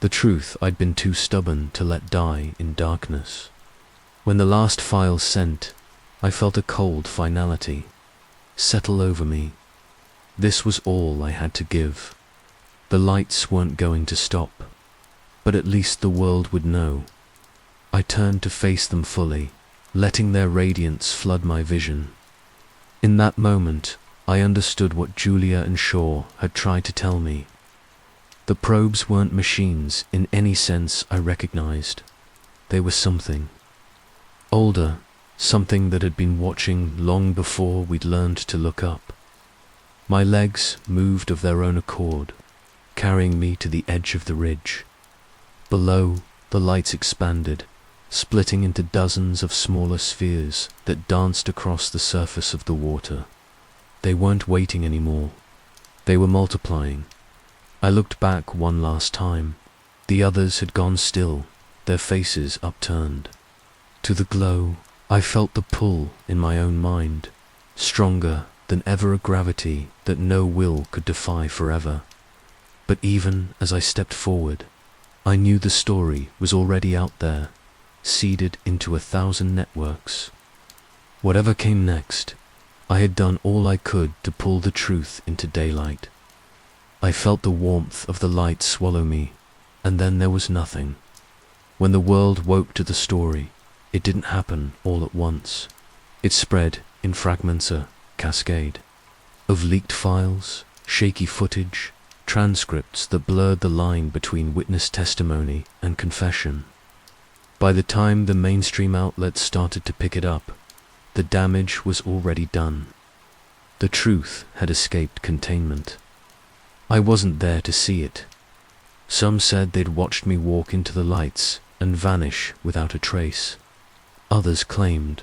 the truth I'd been too stubborn to let die in darkness. When the last file sent, I felt a cold finality settle over me. This was all I had to give. The lights weren't going to stop, but at least the world would know. I turned to face them fully, letting their radiance flood my vision. In that moment, I understood what Julia and Shaw had tried to tell me. The probes weren't machines in any sense I recognized. They were something older, something that had been watching long before we'd learned to look up. My legs moved of their own accord, carrying me to the edge of the ridge. Below, the lights expanded, splitting into dozens of smaller spheres that danced across the surface of the water. They weren't waiting anymore. They were multiplying. I looked back one last time. The others had gone still, their faces upturned. To the glow, I felt the pull in my own mind, stronger than ever, a gravity that no will could defy forever. But even as I stepped forward, I knew the story was already out there, seeded into 1,000 networks. Whatever came next, I had done all I could to pull the truth into daylight. I felt the warmth of the light swallow me, and then there was nothing. When the world woke to the story, it didn't happen all at once. It spread in fragments, a cascade of leaked files, shaky footage, transcripts that blurred the line between witness testimony and confession. By the time the mainstream outlets started to pick it up, the damage was already done. The truth had escaped containment. I wasn't there to see it. Some said they'd watched me walk into the lights and vanish without a trace. others claimed.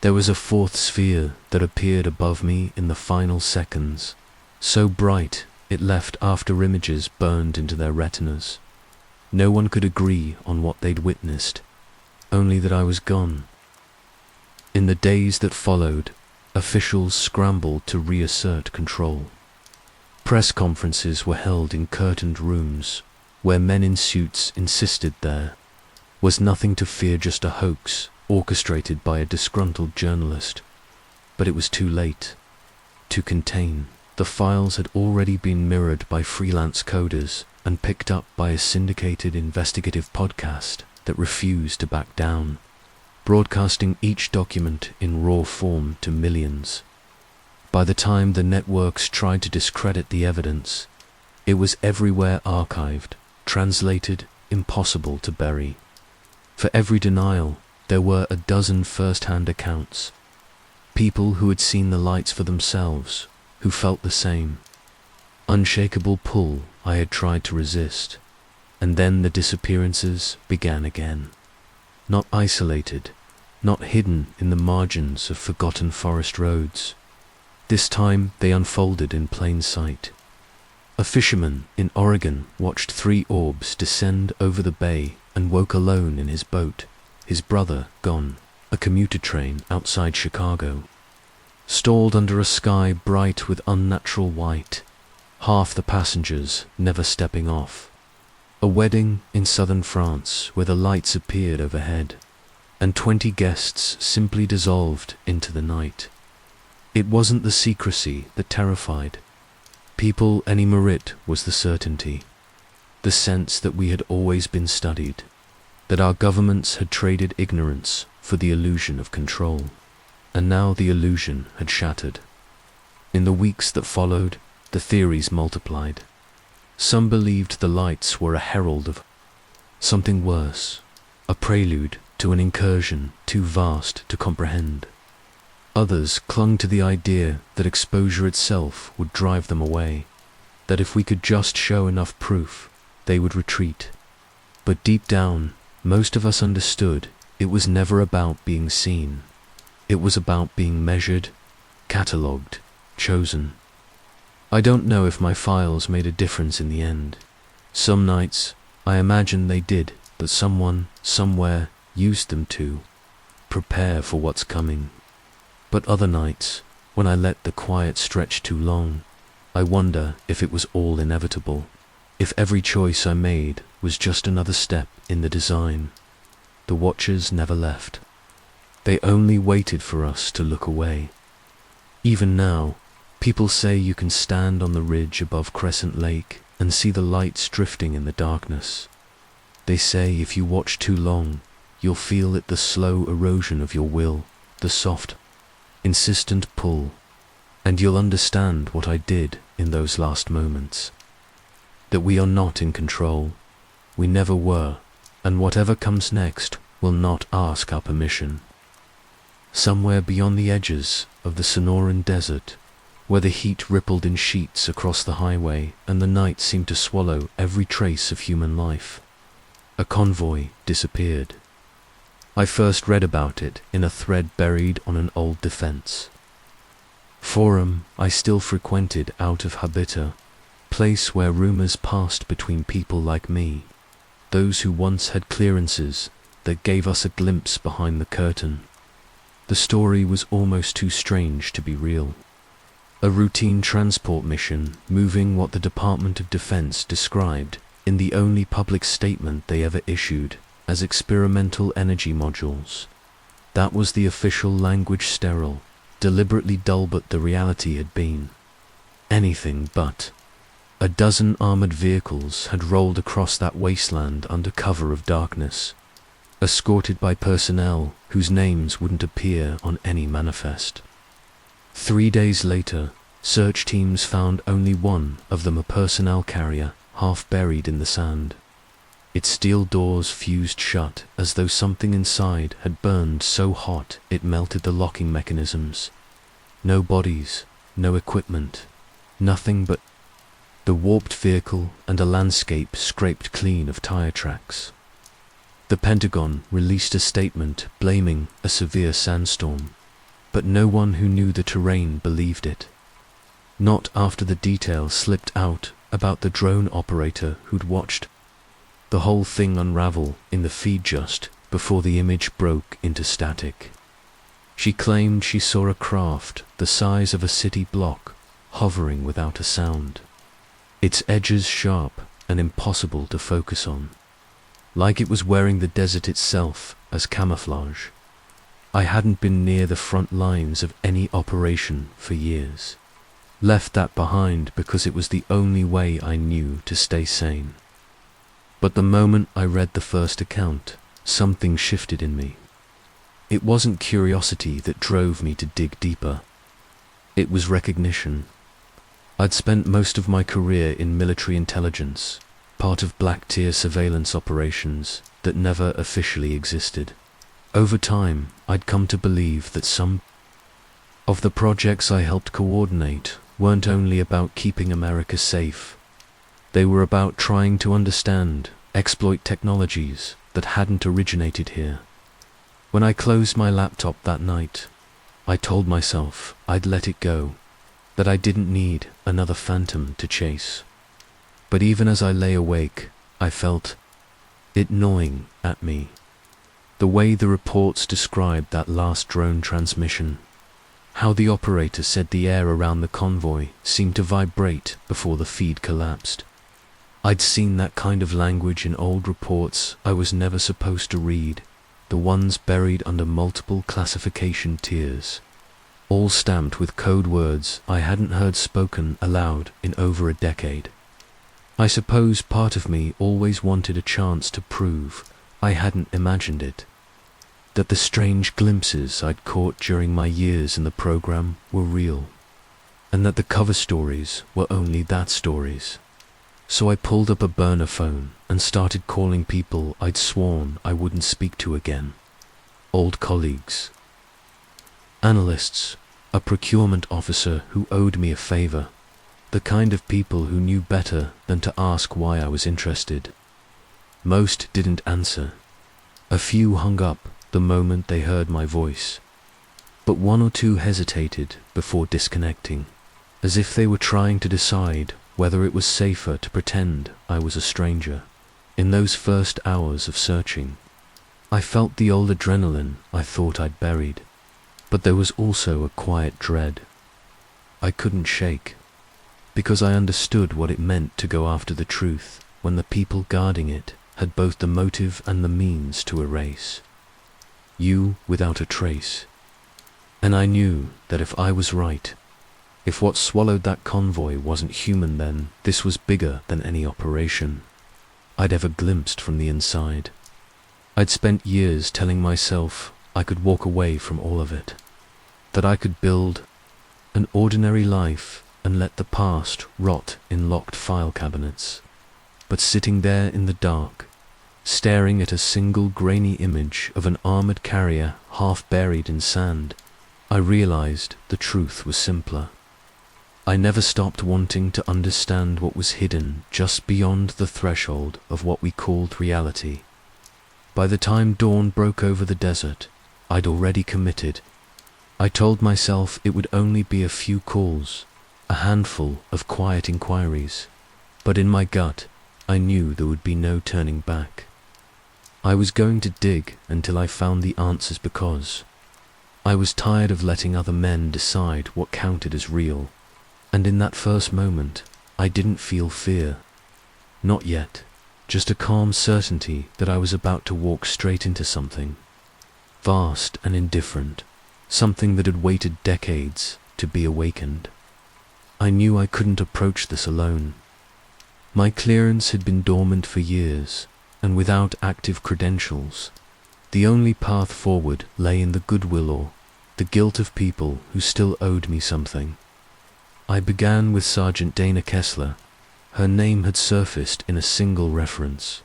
There was a fourth sphere that appeared above me in the final seconds, so bright it left after images burned into their retinas. No one could agree on what they'd witnessed, only that I was gone. In the days that followed, officials scrambled to reassert control. Press conferences were held in curtained rooms, where men in suits insisted there was nothing to fear, just a hoax orchestrated by a disgruntled journalist. But it was too late to contain. The files had already been mirrored by freelance coders and picked up by a syndicated investigative podcast that refused to back down, broadcasting each document in raw form to millions. By the time the networks tried to discredit the evidence, it was everywhere archived, translated, impossible to bury. For every denial, there were a dozen first-hand accounts. People who had seen the lights for themselves, who felt the same unshakable pull I had tried to resist. And then the disappearances began again. Not isolated, not hidden in the margins of forgotten forest roads. This time they unfolded in plain sight. A fisherman in Oregon watched 3 orbs descend over the bay and woke alone in his boat, his brother gone. A commuter train outside Chicago stalled under a sky bright with unnatural white, half the passengers never stepping off. A wedding in southern France where the lights appeared overhead, and 20 guests simply dissolved into the night. It wasn't the secrecy that terrified people anymore, it was the certainty, the sense that we had always been studied, that our governments had traded ignorance for the illusion of control, and now the illusion had shattered. In the weeks that followed, the theories multiplied. Some believed the lights were a herald of something worse, a prelude to an incursion too vast to comprehend. Others clung to the idea that exposure itself would drive them away, that if we could just show enough proof, they would retreat. But deep down, most of us understood it was never about being seen. It was about being measured, catalogued, chosen. I don't know if my files made a difference in the end. Some nights, I imagine they did, that someone, somewhere, used them to prepare for what's coming. But other nights, when I let the quiet stretch too long, I wonder if it was all inevitable, if every choice I made was just another step in the design. The watchers never left. They only waited for us to look away. Even now, people say you can stand on the ridge above Crescent Lake and see the lights drifting in the darkness. They say if you watch too long, you'll feel it, the slow erosion of your will, the soft, insistent pull, and you'll understand what I did in those last moments. That we are not in control, we never were, and whatever comes next will not ask our permission. Somewhere beyond the edges of the Sonoran desert, where the heat rippled in sheets across the highway and the night seemed to swallow every trace of human life, a convoy disappeared. I first read about it in a thread buried on an old defense forum I still frequented out of habita, place where rumors passed between people like me, those who once had clearances that gave us a glimpse behind the curtain. The story was almost too strange to be real. A routine transport mission moving what the Department of Defense described in the only public statement they ever issued as experimental energy modules. That was the official language, sterile, deliberately dull, but the reality had been anything but. A dozen armored vehicles had rolled across that wasteland under cover of darkness, escorted by personnel whose names wouldn't appear on any manifest. 3 days later, search teams found only one of them, a personnel carrier, half buried in the sand. Its steel doors fused shut as though something inside had burned so hot it melted the locking mechanisms. No bodies, no equipment, nothing but the warped vehicle and a landscape scraped clean of tire tracks. The Pentagon released a statement blaming a severe sandstorm, but no one who knew the terrain believed it. Not after the details slipped out about the drone operator who'd watched the whole thing unravel in the feed just before the image broke into static. She claimed she saw a craft the size of a city block hovering without a sound, its edges sharp and impossible to focus on, like it was wearing the desert itself as camouflage. I hadn't been near the front lines of any operation for years. Left that behind because it was the only way I knew to stay sane. But the moment I read the first account, something shifted in me. It wasn't curiosity that drove me to dig deeper. It was recognition. I'd spent most of my career in military intelligence, part of black-tier surveillance operations that never officially existed. Over time, I'd come to believe that some of the projects I helped coordinate weren't only about keeping America safe. They were about trying to understand, exploit technologies that hadn't originated here. When I closed my laptop that night, I told myself I'd let it go, that I didn't need another phantom to chase. But even as I lay awake, I felt it gnawing at me. The way the reports described that last drone transmission, how the operator said the air around the convoy seemed to vibrate before the feed collapsed. I'd seen that kind of language in old reports I was never supposed to read, the ones buried under multiple classification tiers, all stamped with code words I hadn't heard spoken aloud in over a decade. I suppose part of me always wanted a chance to prove I hadn't imagined it, that the strange glimpses I'd caught during my years in the program were real, and that the cover stories were only that stories. So I pulled up a burner phone and started calling people I'd sworn I wouldn't speak to again. Old colleagues, analysts, a procurement officer who owed me a favor, the kind of people who knew better than to ask why I was interested. Most didn't answer. A few hung up the moment they heard my voice, but one or two hesitated before disconnecting, as if they were trying to decide whether it was safer to pretend I was a stranger. In those first hours of searching, I felt the old adrenaline I thought I'd buried, but there was also a quiet dread I couldn't shake, because I understood what it meant to go after the truth when the people guarding it had both the motive and the means to erase you without a trace. And I knew that if I was right, if what swallowed that convoy wasn't human, then this was bigger than any operation I'd ever glimpsed from the inside. I'd spent years telling myself I could walk away from all of it, that I could build an ordinary life and let the past rot in locked file cabinets. But sitting there in the dark, staring at a single grainy image of an armored carrier half buried in sand, I realized the truth was simpler. I never stopped wanting to understand what was hidden just beyond the threshold of what we called reality. By the time dawn broke over the desert, I'd already committed. I told myself it would only be a few calls, a handful of quiet inquiries, but in my gut, I knew there would be no turning back. I was going to dig until I found the answers, because I was tired of letting other men decide what counted as real. And in that first moment, I didn't feel fear. Not yet, just a calm certainty that I was about to walk straight into something vast and indifferent, something that had waited decades to be awakened. I knew I couldn't approach this alone. My clearance had been dormant for years, and without active credentials, the only path forward lay in the goodwill or the guilt of people who still owed me something. I began with Sergeant Dana Kessler. Her name had surfaced in a single reference,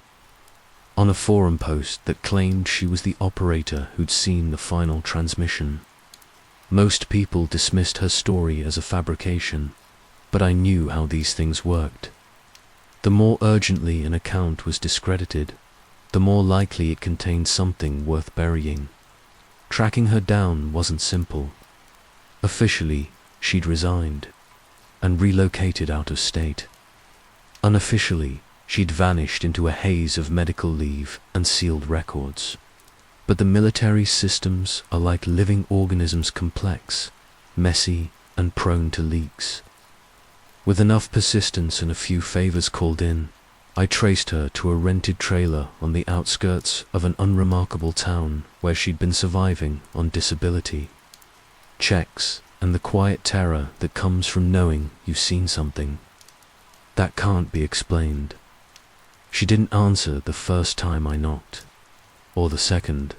on a forum post that claimed she was the operator who'd seen the final transmission. Most people dismissed her story as a fabrication, but I knew how these things worked. The more urgently an account was discredited, the more likely it contained something worth burying. Tracking her down wasn't simple. Officially, she'd resigned and relocated out of state. Unofficially, she'd vanished into a haze of medical leave and sealed records. But the military systems are like living organisms, complex, messy, and prone to leaks. With enough persistence and a few favors called in, I traced her to a rented trailer on the outskirts of an unremarkable town where she'd been surviving on disability. Checks and the quiet terror that comes from knowing you've seen something that can't be explained. She didn't answer the first time I knocked, or the second.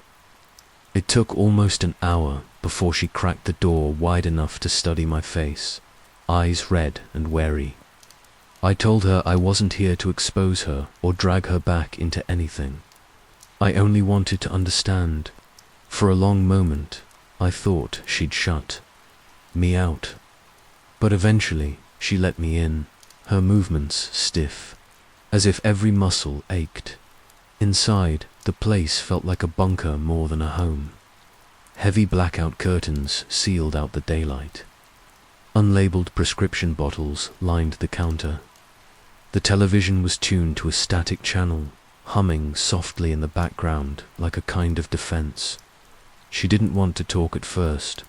It took almost an hour before she cracked the door wide enough to study my face, eyes red and wary. I told her I wasn't here to expose her or drag her back into anything. I only wanted to understand. For a long moment, I thought she'd shut me out. But eventually, she let me in, her movements stiff, as if every muscle ached. Inside, the place felt like a bunker more than a home. Heavy blackout curtains sealed out the daylight. Unlabeled prescription bottles lined the counter. The television was tuned to a static channel, humming softly in the background like a kind of defense. She didn't want to talk at first.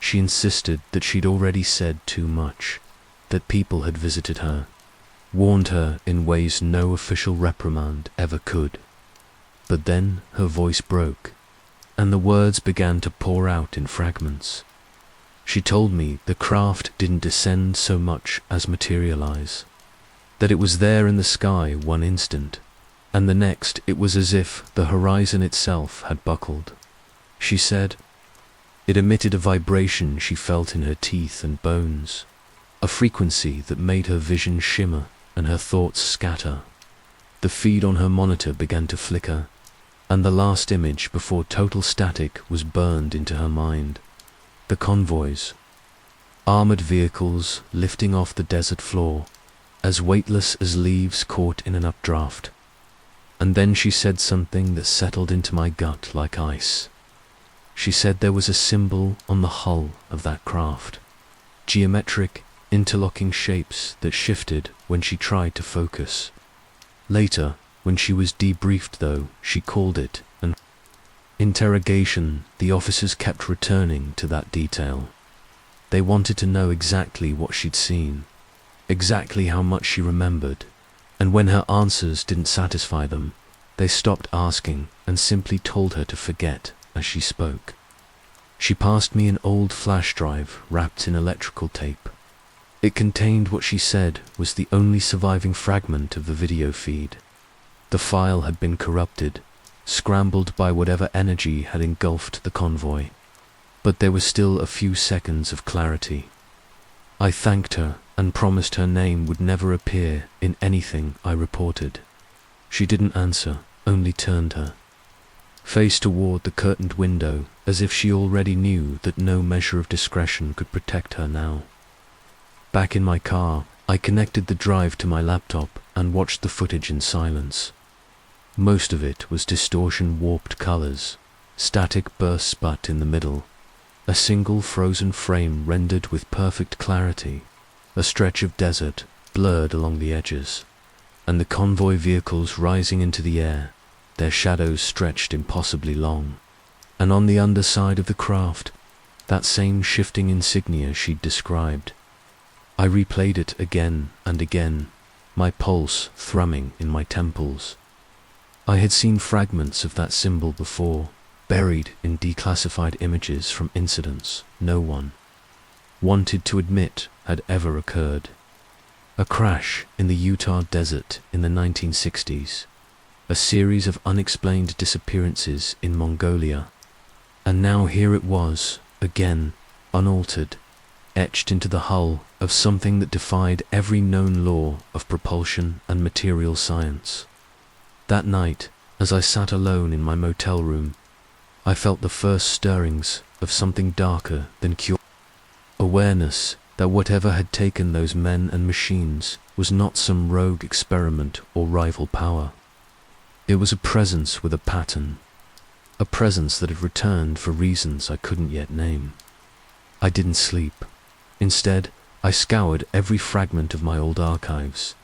She insisted that she'd already said too much, that people had visited her, warned her in ways no official reprimand ever could. But then her voice broke, and the words began to pour out in fragments. She told me the craft didn't descend so much as materialize, that it was there in the sky one instant, and the next it was as if the horizon itself had buckled. She said it emitted a vibration she felt in her teeth and bones, a frequency that made her vision shimmer and her thoughts scatter. The feed on her monitor began to flicker, and the last image before total static was burned into her mind. The convoys, armored vehicles lifting off the desert floor, as weightless as leaves caught in an updraft. And then she said something that settled into my gut like ice. She said there was a symbol on the hull of that craft, geometric, interlocking shapes that shifted when she tried to focus. Later, when she was debriefed though, she called it an interrogation. The officers kept returning to that detail. They wanted to know exactly what she'd seen, exactly how much she remembered, and when her answers didn't satisfy them, they stopped asking and simply told her to forget as she spoke. She passed me an old flash drive wrapped in electrical tape. It contained what she said was the only surviving fragment of the video feed. The file had been corrupted, scrambled by whatever energy had engulfed the convoy, but there was still a few seconds of clarity. I thanked her and promised her name would never appear in anything I reported. She didn't answer, only turned her face toward the curtained window, as if she already knew that no measure of discretion could protect her now. Back in my car, I connected the drive to my laptop and watched the footage in silence. Most of it was distortion-warped colors, static bursts but in the middle, a single frozen frame rendered with perfect clarity, a stretch of desert blurred along the edges, and the convoy vehicles rising into the air, their shadows stretched impossibly long, and on the underside of the craft, that same shifting insignia she'd described. I replayed it again and again, my pulse thrumming in my temples. I had seen fragments of that symbol before, buried in declassified images from incidents no one wanted to admit had ever occurred. A crash in the Utah desert in the 1960s, a series of unexplained disappearances in Mongolia, and now here it was, again, unaltered, etched into the hull of something that defied every known law of propulsion and material science. That night, as I sat alone in my motel room, I felt the first stirrings of something darker than awareness that whatever had taken those men and machines was not some rogue experiment or rival power. It was a presence with a pattern, a presence that had returned for reasons I couldn't yet name. I didn't sleep. Instead, I scoured every fragment of my old archives,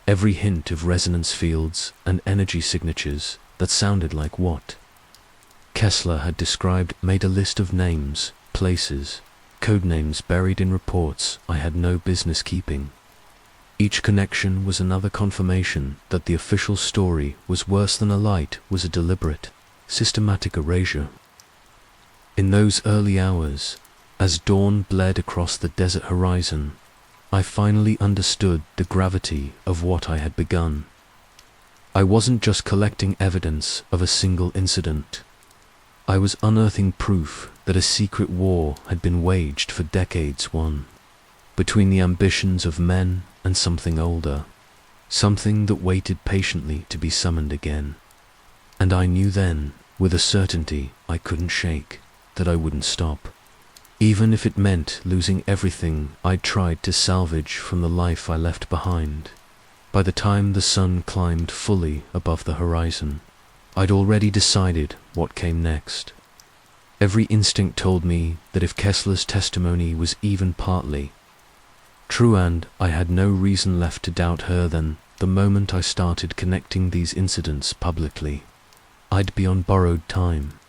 every hint of resonance fields and energy signatures that sounded like what Kessler had described, made a list of names, places, code names buried in reports I had no business keeping. Each connection was another confirmation that the official story was worse than a light, was a deliberate, systematic erasure. In those early hours, as dawn bled across the desert horizon, I finally understood the gravity of what I had begun. I wasn't just collecting evidence of a single incident. I was unearthing proof that a secret war had been waged for decades, one between the ambitions of men and something older, something that waited patiently to be summoned again. And I knew then, with a certainty I couldn't shake, that I wouldn't stop, even if it meant losing everything I'd tried to salvage from the life I left behind. By the time the sun climbed fully above the horizon, I'd already decided what came next. Every instinct told me that if Kessler's testimony was even partly true, and I had no reason left to doubt her, then the moment I started connecting these incidents publicly, I'd be on borrowed time.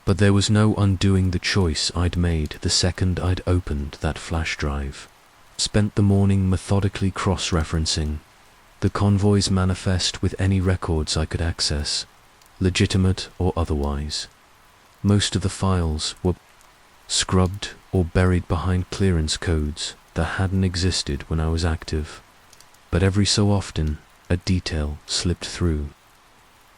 But there was no undoing the choice I'd made the second I'd opened that flash drive. Spent the morning methodically cross-referencing the convoy's manifest with any records I could access, legitimate or otherwise. Most of the files were scrubbed or buried behind clearance codes that hadn't existed when I was active, but every so often a detail slipped through.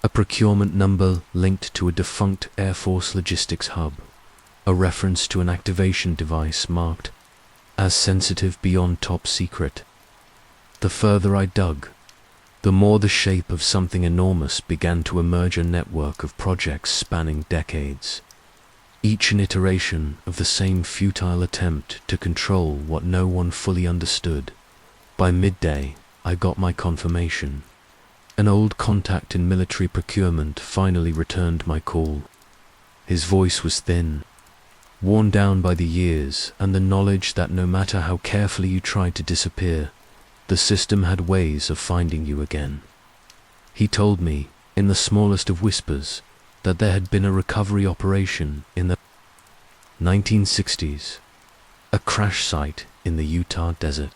A procurement number linked to a defunct Air Force logistics hub, a reference to an activation device marked as sensitive beyond top secret. The further I dug, the more the shape of something enormous began to emerge, a network of projects spanning decades, each an iteration of the same futile attempt to control what no one fully understood. By midday, I got my confirmation. An old contact in military procurement finally returned my call. His voice was thin, worn down by the years and the knowledge that no matter how carefully you tried to disappear, the system had ways of finding you again. He told me, in the smallest of whispers, that there had been a recovery operation in the 1960s, a crash site in the Utah desert.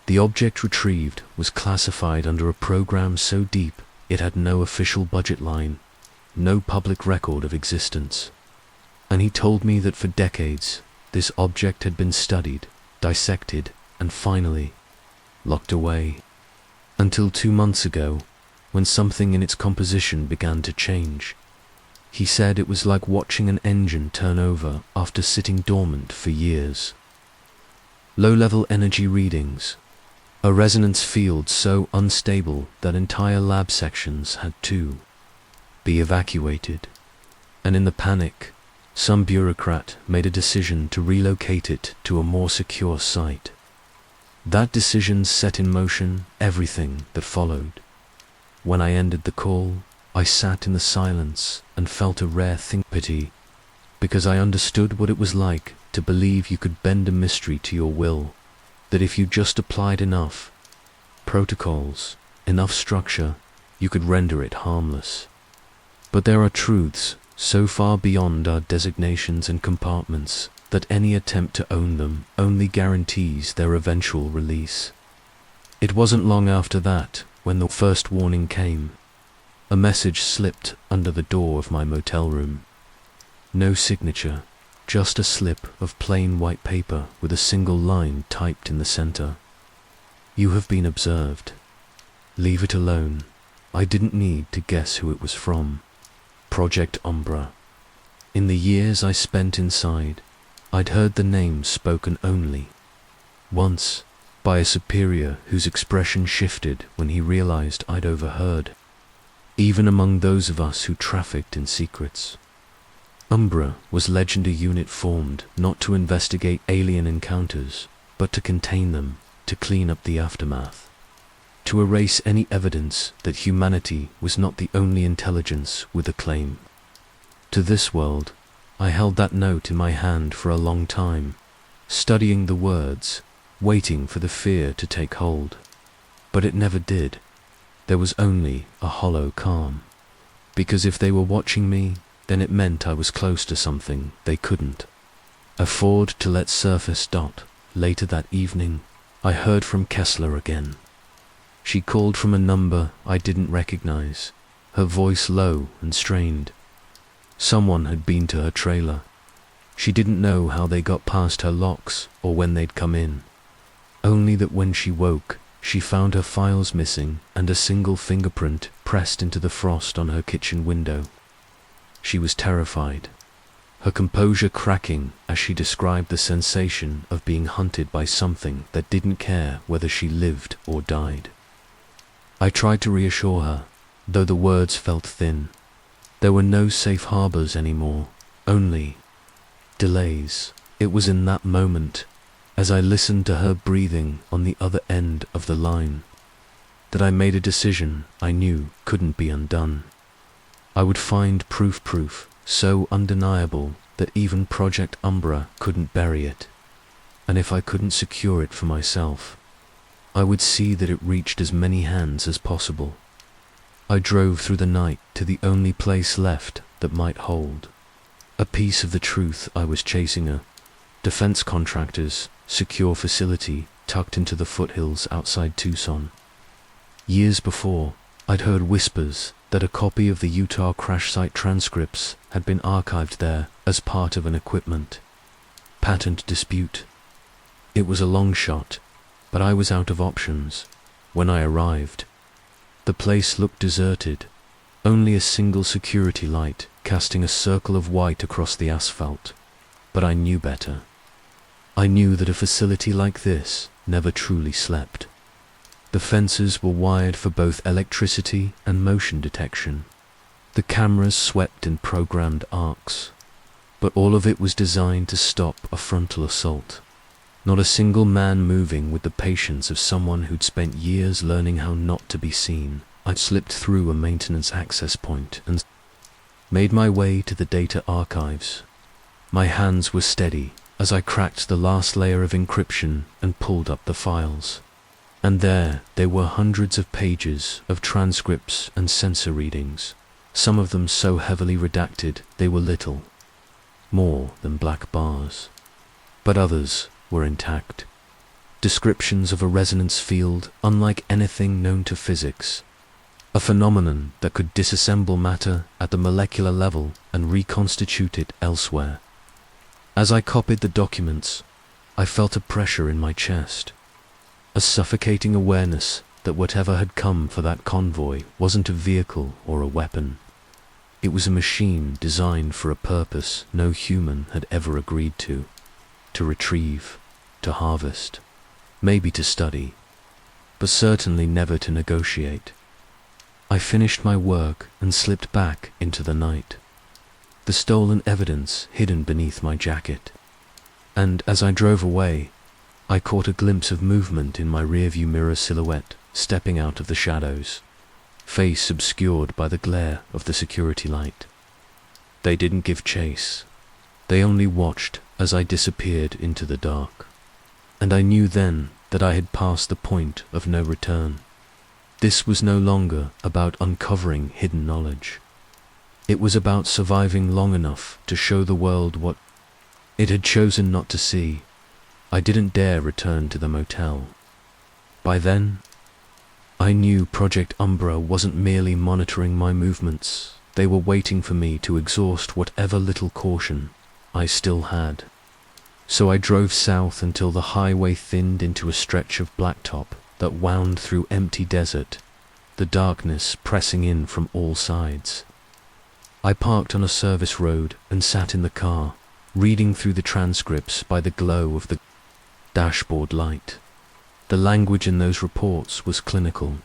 The object retrieved was classified under a program so deep it had no official budget line, no public record of existence. And he told me that for decades this object had been studied, dissected, and finally locked away, until 2 months ago, when something in its composition began to change. He said it was like watching an engine turn over after sitting dormant for years. Low-level energy readings, a resonance field so unstable that entire lab sections had to be evacuated, and in the panic, some bureaucrat made a decision to relocate it to a more secure site. That decision set in motion everything that followed. When I ended the call, I sat in the silence and felt a rare pity, because I understood what it was like to believe you could bend a mystery to your will, that if you just applied enough protocols, enough structure, you could render it harmless. But there are truths so far beyond our designations and compartments that any attempt to own them only guarantees their eventual release. It wasn't long after that when the first warning came. A message slipped under the door of my motel room. No signature, just a slip of plain white paper with a single line typed in the center. You have been observed. Leave it alone. I didn't need to guess who it was from. Project Umbra. In the years I spent inside, I'd heard the name spoken only once, by a superior whose expression shifted when he realized I'd overheard, even among those of us who trafficked in secrets. Umbra was legend, a unit formed not to investigate alien encounters, but to contain them, to clean up the aftermath. to erase any evidence that humanity was not the only intelligence with a claim to this world. I held that note in my hand for a long time, studying the words, waiting for the fear to take hold. But it never did. There was only a hollow calm. Because if they were watching me, then it meant I was close to something they couldn't afford to let surface. Later that evening, I heard from Kessler again. She called from a number I didn't recognize, her voice low and strained. Someone had been to her trailer. She didn't know how they got past her locks or when they'd come in. Only that when she woke, she found her files missing and a single fingerprint pressed into the frost on her kitchen window. She was terrified, her composure cracking as she described the sensation of being hunted by something that didn't care whether she lived or died. I tried to reassure her, though the words felt thin. There were no safe harbors anymore, only delays. It was in that moment, as I listened to her breathing on the other end of the line, that I made a decision I knew couldn't be undone. I would find proof so undeniable that even Project Umbra couldn't bury it. And if I couldn't secure it for myself, I would see that it reached as many hands as possible. I drove through the night to the only place left that might hold a piece of the truth I was chasing, a defense contractor's secure facility tucked into the foothills outside Tucson. Years before, I'd heard whispers that a copy of the Utah crash site transcripts had been archived there as part of an equipment patent dispute. It was a long shot, but I was out of options. When I arrived, the place looked deserted, only a single security light casting a circle of white across the asphalt. But I knew better. I knew that a facility like this never truly slept. The fences were wired for both electricity and motion detection. The cameras swept in programmed arcs, but all of it was designed to stop a frontal assault. Not a single man moving with the patience of someone who'd spent years learning how not to be seen. I slipped through a maintenance access point and made my way to the data archives. My hands were steady as I cracked the last layer of encryption and pulled up the files. And there they were, hundreds of pages of transcripts and sensor readings, some of them so heavily redacted they were little more than black bars. But others were intact. Descriptions of a resonance field unlike anything known to physics, a phenomenon that could disassemble matter at the molecular level and reconstitute it elsewhere. As I copied the documents, I felt a pressure in my chest, a suffocating awareness that whatever had come for that convoy wasn't a vehicle or a weapon. It was a machine designed for a purpose no human had ever agreed to retrieve, to harvest, maybe to study, but certainly never to negotiate. I finished my work and slipped back into the night, the stolen evidence hidden beneath my jacket. And as I drove away, I caught a glimpse of movement in my rearview mirror silhouette stepping out of the shadows, face obscured by the glare of the security light. They didn't give chase. They only watched as I disappeared into the dark. And I knew then that I had passed the point of no return. This was no longer about uncovering hidden knowledge. It was about surviving long enough to show the world what it had chosen not to see. I didn't dare return to the motel. By then, I knew Project Umbra wasn't merely monitoring my movements. They were waiting for me to exhaust whatever little caution I still had. So I drove south until the highway thinned into a stretch of blacktop that wound through empty desert, the darkness pressing in from all sides. I parked on a service road and sat in the car, reading through the transcripts by the glow of the dashboard light. The language in those reports was clinical,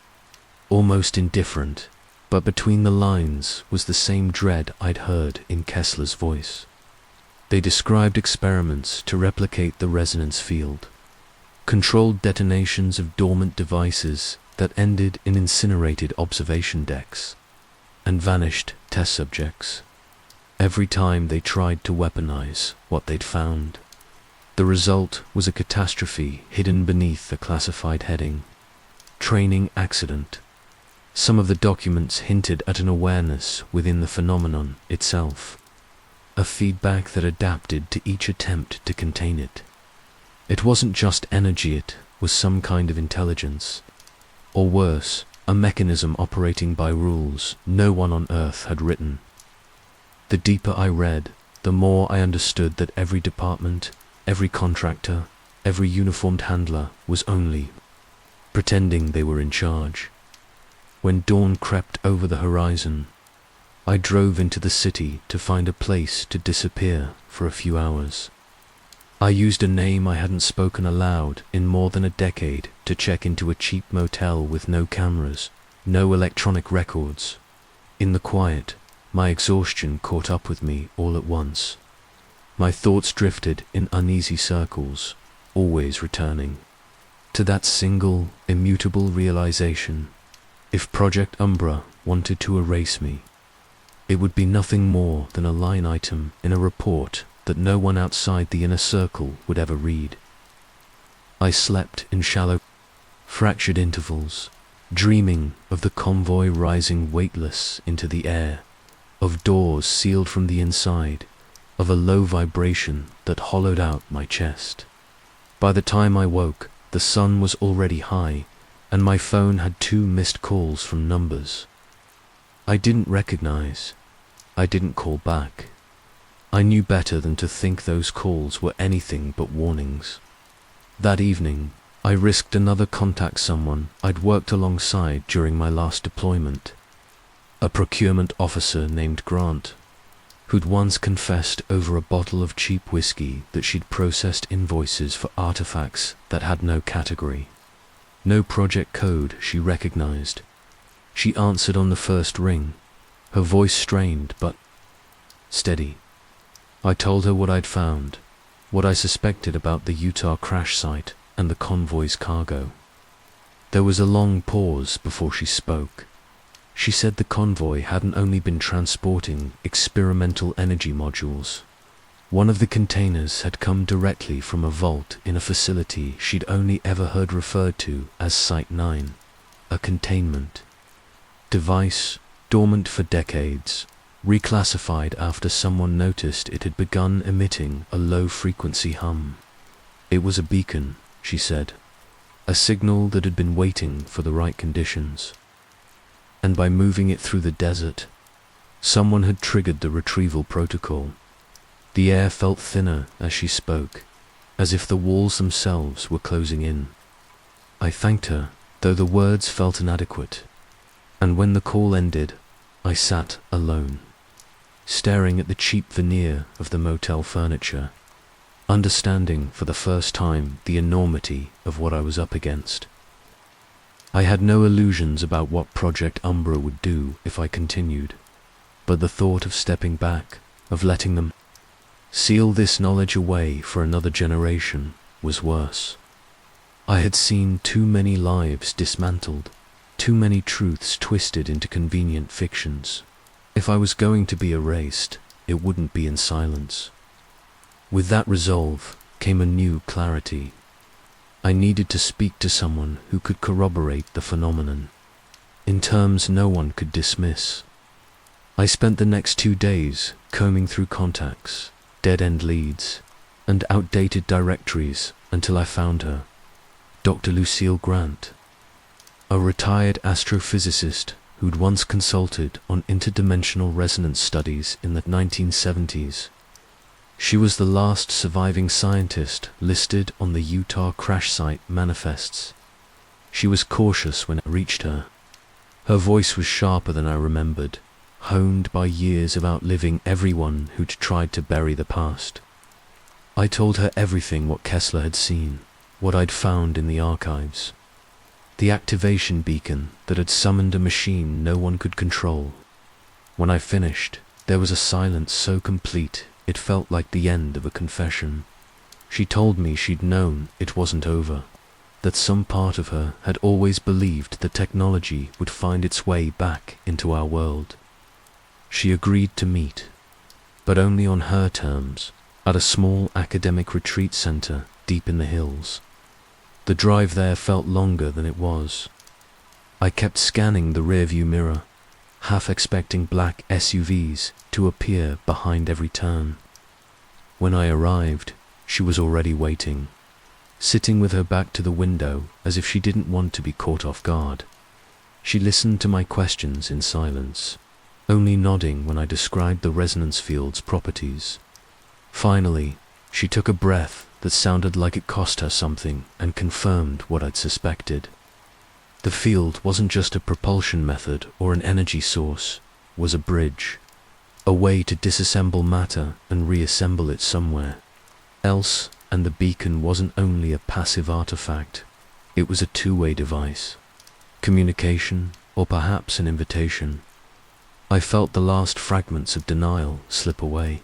almost indifferent, but between the lines was the same dread I'd heard in Kessler's voice. They described experiments to replicate the resonance field, controlled detonations of dormant devices that ended in incinerated observation decks and vanished test subjects every time they tried to weaponize what they'd found. The result was a catastrophe hidden beneath a classified heading: training accident. Some of the documents hinted at an awareness within the phenomenon itself, a feedback that adapted to each attempt to contain it. It wasn't just energy, it was some kind of intelligence, or worse, a mechanism operating by rules no one on Earth had written. The deeper I read, the more I understood that every department, every contractor, every uniformed handler was only pretending they were in charge. When dawn crept over the horizon, I drove into the city to find a place to disappear for a few hours. I used a name I hadn't spoken aloud in more than a decade to check into a cheap motel with no cameras, no electronic records. In the quiet, my exhaustion caught up with me all at once. My thoughts drifted in uneasy circles, always returning to that single, immutable realization: if Project Umbra wanted to erase me, it would be nothing more than a line item in a report that no one outside the inner circle would ever read. I slept in shallow, fractured intervals, dreaming of the convoy rising weightless into the air, of doors sealed from the inside, of a low vibration that hollowed out my chest. By the time I woke, the sun was already high, and my phone had 2 missed calls from numbers I didn't recognize. I didn't call back. I knew better than to think those calls were anything but warnings. That evening, I risked another contact someone I'd worked alongside during my last deployment, a procurement officer named Grant, who'd once confessed over a bottle of cheap whiskey that she'd processed invoices for artifacts that had no category, no project code she recognized. She answered on the first ring, her voice strained but steady. I told her what I'd found, what I suspected about the Utah crash site and the convoy's cargo. There was a long pause before she spoke. She said the convoy hadn't only been transporting experimental energy modules. One of the containers had come directly from a vault in a facility she'd only ever heard referred to as Site 9, a containment device dormant for decades, reclassified after someone noticed it had begun emitting a low-frequency hum. It was a beacon, she said, a signal that had been waiting for the right conditions. And by moving it through the desert, someone had triggered the retrieval protocol. The air felt thinner as she spoke, as if the walls themselves were closing in. I thanked her, though the words felt inadequate, and when the call ended, I sat alone, staring at the cheap veneer of the motel furniture, understanding for the first time the enormity of what I was up against. I had no illusions about what Project Umbra would do if I continued, but the thought of stepping back, of letting them seal this knowledge away for another generation, was worse. I had seen too many lives dismantled, too many truths twisted into convenient fictions. If I was going to be erased, it wouldn't be in silence. With that resolve came a new clarity. I needed to speak to someone who could corroborate the phenomenon, in terms no one could dismiss. I spent the next 2 days combing through contacts, dead-end leads, and outdated directories until I found her, Dr. Lucille Grant, a retired astrophysicist who'd once consulted on interdimensional resonance studies in the 1970s. She was the last surviving scientist listed on the Utah crash site manifests. She was cautious when I reached her. Her voice was sharper than I remembered, honed by years of outliving everyone who'd tried to bury the past. I told her everything what Kessler had seen, what I'd found in the archives. The activation beacon that had summoned a machine no one could control. When I finished, there was a silence so complete it felt like the end of a confession. She told me she'd known it wasn't over, that some part of her had always believed that technology would find its way back into our world. She agreed to meet, but only on her terms, at a small academic retreat center deep in the hills. The drive there felt longer than it was. I kept scanning the rearview mirror, half expecting black SUVs to appear behind every turn. When I arrived, she was already waiting, sitting with her back to the window as if she didn't want to be caught off guard. She listened to my questions in silence, only nodding when I described the resonance field's properties. Finally, she took a breath that sounded like it cost her something and confirmed what I'd suspected. The field wasn't just a propulsion method or an energy source, it was a bridge, a way to disassemble matter and reassemble it somewhere else, and the beacon wasn't only a passive artifact, it was a two-way device. Communication, or perhaps an invitation. I felt the last fragments of denial slip away.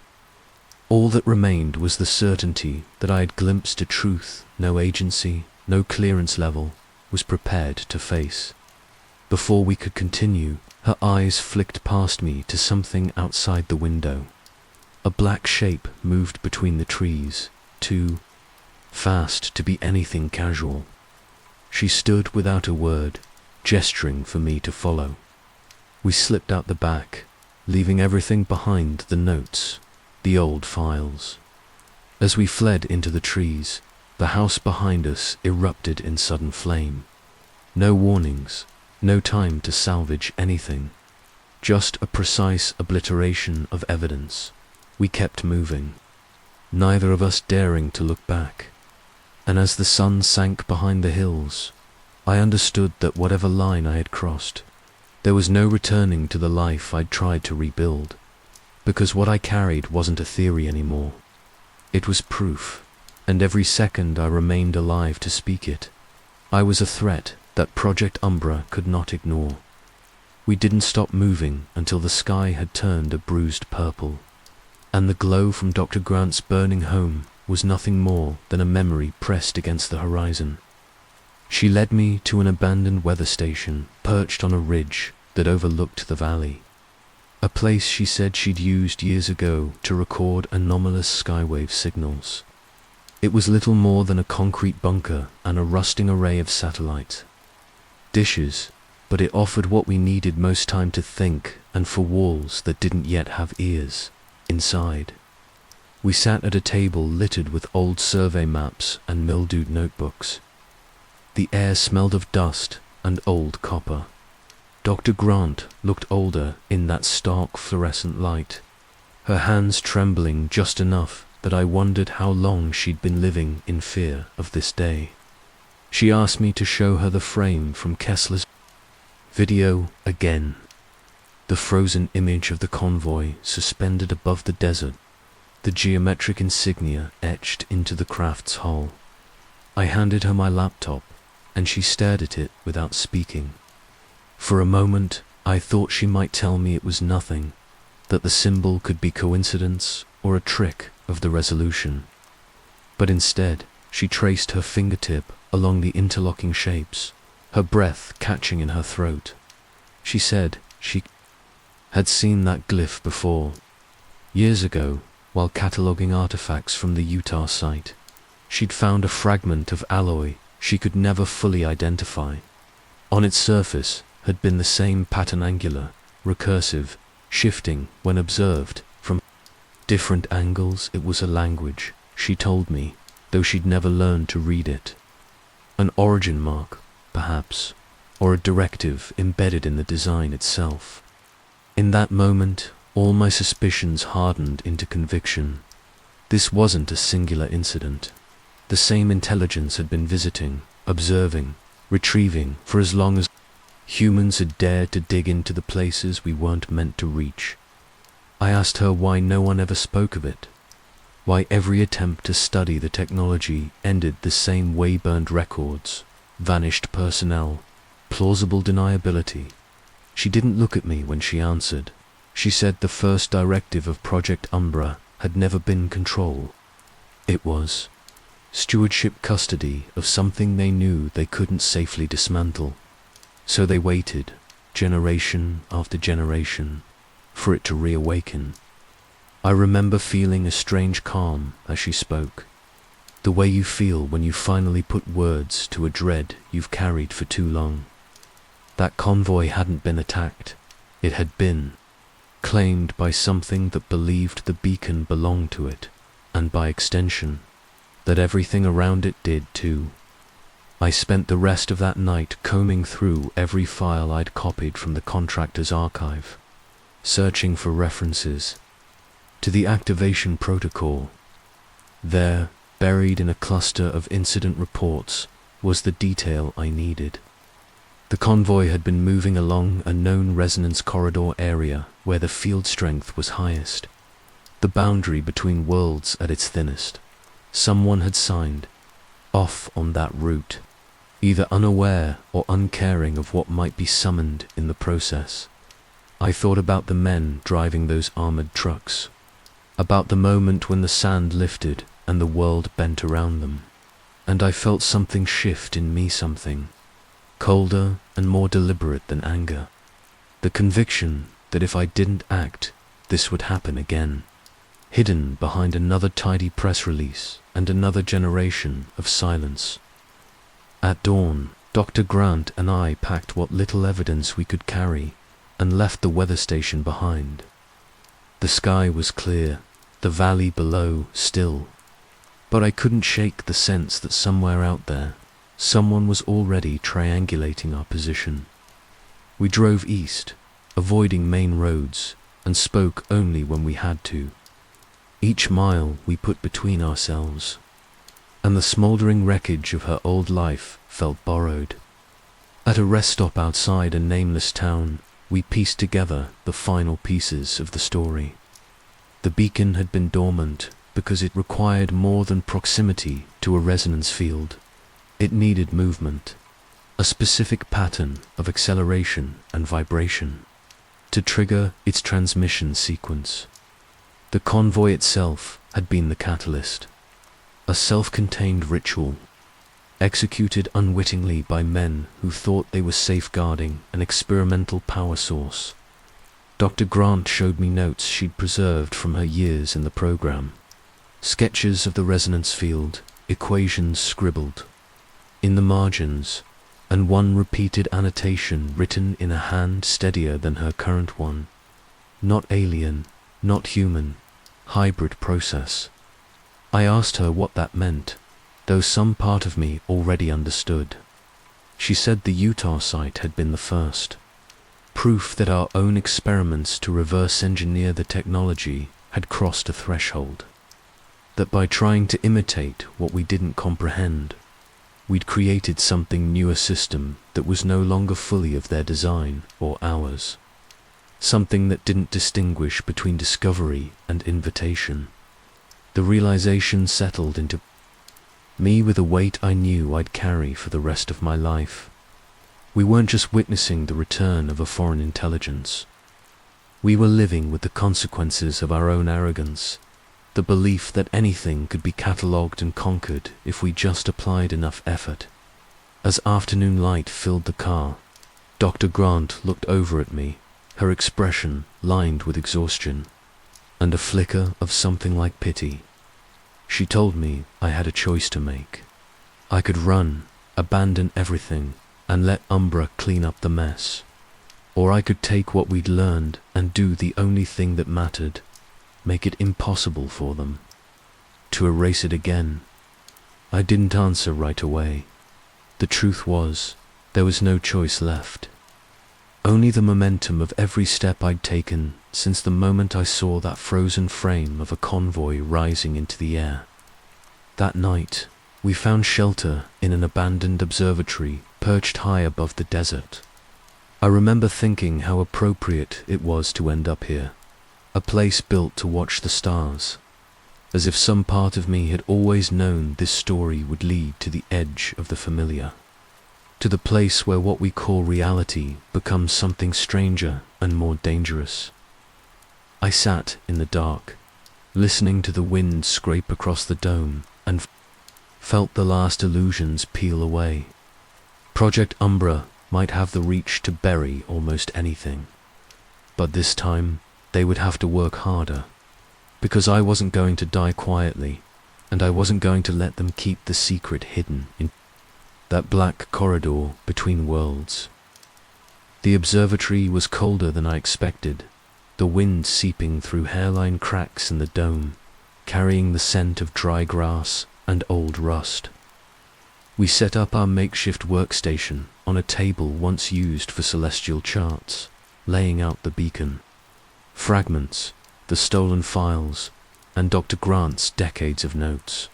All that remained was the certainty that I had glimpsed a truth no agency, no clearance level, was prepared to face. Before we could continue, her eyes flicked past me to something outside the window. A black shape moved between the trees, too fast to be anything casual. She stood without a word, gesturing for me to follow. We slipped out the back, leaving everything behind: the notes, the old files. As we fled into the trees, the house behind us erupted in sudden flame. No warnings, no time to salvage anything. Just a precise obliteration of evidence. We kept moving, neither of us daring to look back. And as the sun sank behind the hills, I understood that whatever line I had crossed, there was no returning to the life I'd tried to rebuild, because what I carried wasn't a theory anymore. It was proof, and every second I remained alive to speak it, I was a threat that Project Umbra could not ignore. We didn't stop moving until the sky had turned a bruised purple, and the glow from Dr. Grant's burning home was nothing more than a memory pressed against the horizon. She led me to an abandoned weather station perched on a ridge that overlooked the valley. A place she said she'd used years ago to record anomalous skywave signals. It was little more than a concrete bunker and a rusting array of satellite dishes, but it offered what we needed most: time to think, and for walls that didn't yet have ears inside. We sat at a table littered with old survey maps and mildewed notebooks. The air smelled of dust and old copper. Dr. Grant looked older in that stark fluorescent light, her hands trembling just enough that I wondered how long she'd been living in fear of this day. She asked me to show her the frame from Kessler's video again. The frozen image of the convoy suspended above the desert, the geometric insignia etched into the craft's hull. I handed her my laptop, and she stared at it without speaking. For a moment, I thought she might tell me it was nothing, that the symbol could be coincidence or a trick of the resolution. But instead, she traced her fingertip along the interlocking shapes, her breath catching in her throat. She said she had seen that glyph before, years ago, while cataloging artifacts from the Utah site. She'd found a fragment of alloy she could never fully identify. On its surface had been the same pattern: angular, recursive, shifting when observed from different angles. It was a language, she told me, though she'd never learned to read it. An origin mark, perhaps, or a directive embedded in the design itself. In that moment, all my suspicions hardened into conviction. This wasn't a singular incident. The same intelligence had been visiting, observing, retrieving for as long as humans had dared to dig into the places we weren't meant to reach. I asked her why no one ever spoke of it, why every attempt to study the technology ended the same way: burned records, vanished personnel, plausible deniability. She didn't look at me when she answered. She said the first directive of Project Umbra had never been control. It was stewardship custody of something they knew they couldn't safely dismantle. So they waited, generation after generation, for it to reawaken. I remember feeling a strange calm as she spoke, the way you feel when you finally put words to a dread you've carried for too long. That convoy hadn't been attacked, it had been claimed by something that believed the beacon belonged to it, and by extension, that everything around it did too. I spent the rest of that night combing through every file I'd copied from the contractor's archive, searching for references to the activation protocol. There, buried in a cluster of incident reports, was the detail I needed. The convoy had been moving along a known resonance corridor area where the field strength was highest, the boundary between worlds at its thinnest. Someone had signed off on that route, either unaware or uncaring of what might be summoned in the process. I thought about the men driving those armored trucks, about the moment when the sand lifted and the world bent around them, and I felt something shift in me, something colder and more deliberate than anger. The conviction that if I didn't act, this would happen again, hidden behind another tidy press release and another generation of silence. At dawn, Dr. Grant and I packed what little evidence we could carry and left the weather station behind. The sky was clear, the valley below still, but I couldn't shake the sense that somewhere out there, someone was already triangulating our position. We drove east, avoiding main roads, and spoke only when we had to. Each mile we put between ourselves, and the smouldering wreckage of her old life felt borrowed. At a rest stop outside a nameless town, we pieced together the final pieces of the story. The beacon had been dormant because it required more than proximity to a resonance field. It needed movement, a specific pattern of acceleration and vibration, to trigger its transmission sequence. The convoy itself had been the catalyst, a self-contained ritual, executed unwittingly by men who thought they were safeguarding an experimental power source. Dr. Grant showed me notes she'd preserved from her years in the program, sketches of the resonance field, equations scribbled in the margins, and one repeated annotation written in a hand steadier than her current one. Not alien, not human, hybrid process. I asked her what that meant, though some part of me already understood. She said the Utah site had been the first. Proof that our own experiments to reverse engineer the technology had crossed a threshold. That by trying to imitate what we didn't comprehend, we'd created something new, a system that was no longer fully of their design or ours. Something that didn't distinguish between discovery and invitation. The realization settled into me with a weight I knew I'd carry for the rest of my life. We weren't just witnessing the return of a foreign intelligence. We were living with the consequences of our own arrogance, the belief that anything could be catalogued and conquered if we just applied enough effort. As afternoon light filled the car, Dr. Grant looked over at me, her expression lined with exhaustion, and a flicker of something like pity. She told me I had a choice to make. I could run, abandon everything, and let Umbra clean up the mess. Or I could take what we'd learned and do the only thing that mattered, make it impossible for them to erase it again. I didn't answer right away. The truth was, there was no choice left. Only the momentum of every step I'd taken since the moment I saw that frozen frame of a convoy rising into the air. That night, we found shelter in an abandoned observatory perched high above the desert. I remember thinking how appropriate it was to end up here, a place built to watch the stars, as if some part of me had always known this story would lead to the edge of the familiar, to the place where what we call reality becomes something stranger and more dangerous. I sat in the dark, listening to the wind scrape across the dome and felt the last illusions peel away. Project Umbra might have the reach to bury almost anything. But this time, they would have to work harder. Because I wasn't going to die quietly, and I wasn't going to let them keep the secret hidden in that black corridor between worlds. The observatory was colder than I expected, the wind seeping through hairline cracks in the dome, carrying the scent of dry grass and old rust. We set up our makeshift workstation on a table once used for celestial charts, laying out the beacon, fragments, the stolen files, and Dr. Grant's decades of notes.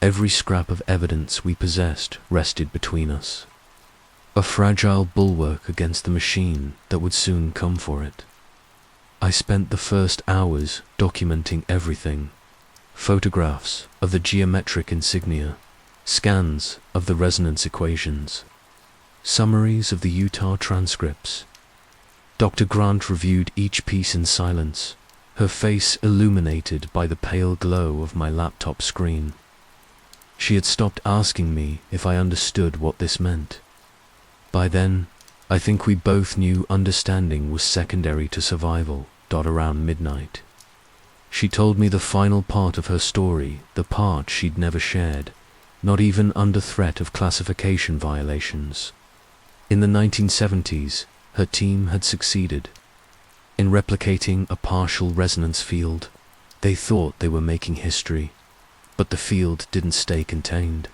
Every scrap of evidence we possessed rested between us, a fragile bulwark against the machine that would soon come for it. I spent the first hours documenting everything: photographs of the geometric insignia, scans of the resonance equations, summaries of the Utah transcripts. Dr. Grant reviewed each piece in silence, her face illuminated by the pale glow of my laptop screen. She had stopped asking me if I understood what this meant. By then, I think we both knew understanding was secondary to survival. Around midnight, she told me the final part of her story, the part she'd never shared, not even under threat of classification violations. In the 1970s, her team had succeeded in replicating a partial resonance field. They thought they were making history, but the field didn't stay contained.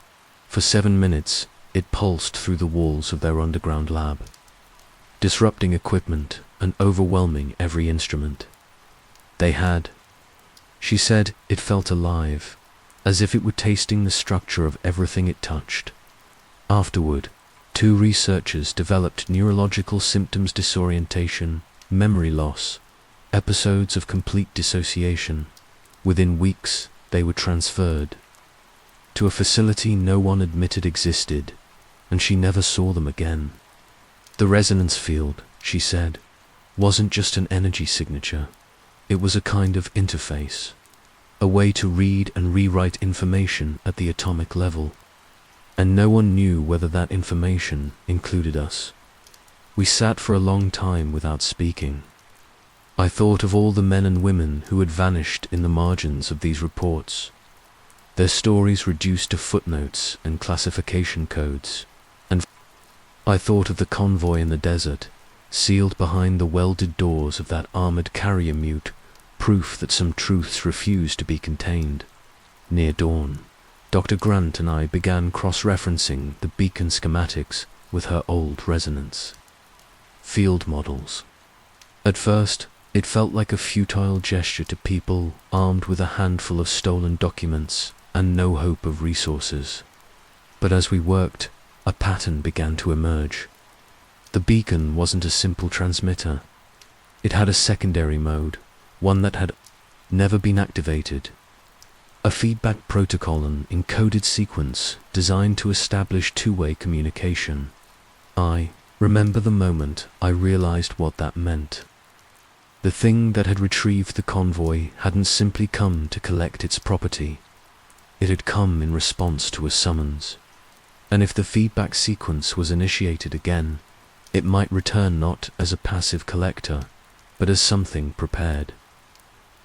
For 7 minutes, it pulsed through the walls of their underground lab, disrupting equipment and overwhelming every instrument. She said, it felt alive, as if it were tasting the structure of everything it touched. Afterward, 2 researchers developed neurological symptoms: disorientation, memory loss, episodes of complete dissociation. Within weeks, they were transferred to a facility no one admitted existed, and she never saw them again. The resonance field, she said, wasn't just an energy signature. It was a kind of interface, a way to read and rewrite information at the atomic level. And no one knew whether that information included us. We sat for a long time without speaking. I thought of all the men and women who had vanished in the margins of these reports, their stories reduced to footnotes and classification codes. And I thought of the convoy in the desert, sealed behind the welded doors of that armored carrier mute, proof that some truths refused to be contained. Near dawn, Dr. Grant and I began cross-referencing the beacon schematics with her old resonance field models. At first, it felt like a futile gesture to people armed with a handful of stolen documents and no hope of resources. But as we worked, a pattern began to emerge. The beacon wasn't a simple transmitter. It had a secondary mode, one that had never been activated. A feedback protocol, an encoded sequence designed to establish two-way communication. I remember the moment I realized what that meant. The thing that had retrieved the convoy hadn't simply come to collect its property. It had come in response to a summons. And if the feedback sequence was initiated again, it might return not as a passive collector, but as something prepared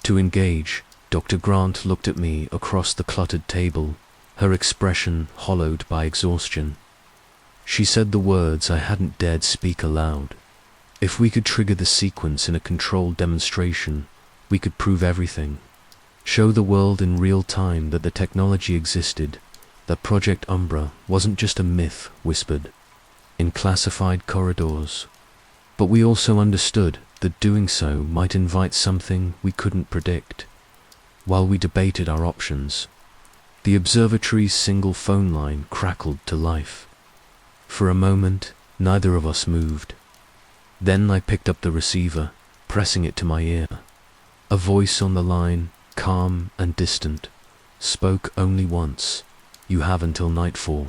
to engage. Dr. Grant looked at me across the cluttered table, her expression hollowed by exhaustion. She said the words I hadn't dared speak aloud. If we could trigger the sequence in a controlled demonstration, we could prove everything. Show the world in real time that the technology existed, that Project Umbra wasn't just a myth whispered in classified corridors. But we also understood that doing so might invite something we couldn't predict. While we debated our options, the observatory's single phone line crackled to life. For a moment, neither of us moved. Then I picked up the receiver, pressing it to my ear. A voice on the line, calm and distant, spoke only once. "You have until nightfall.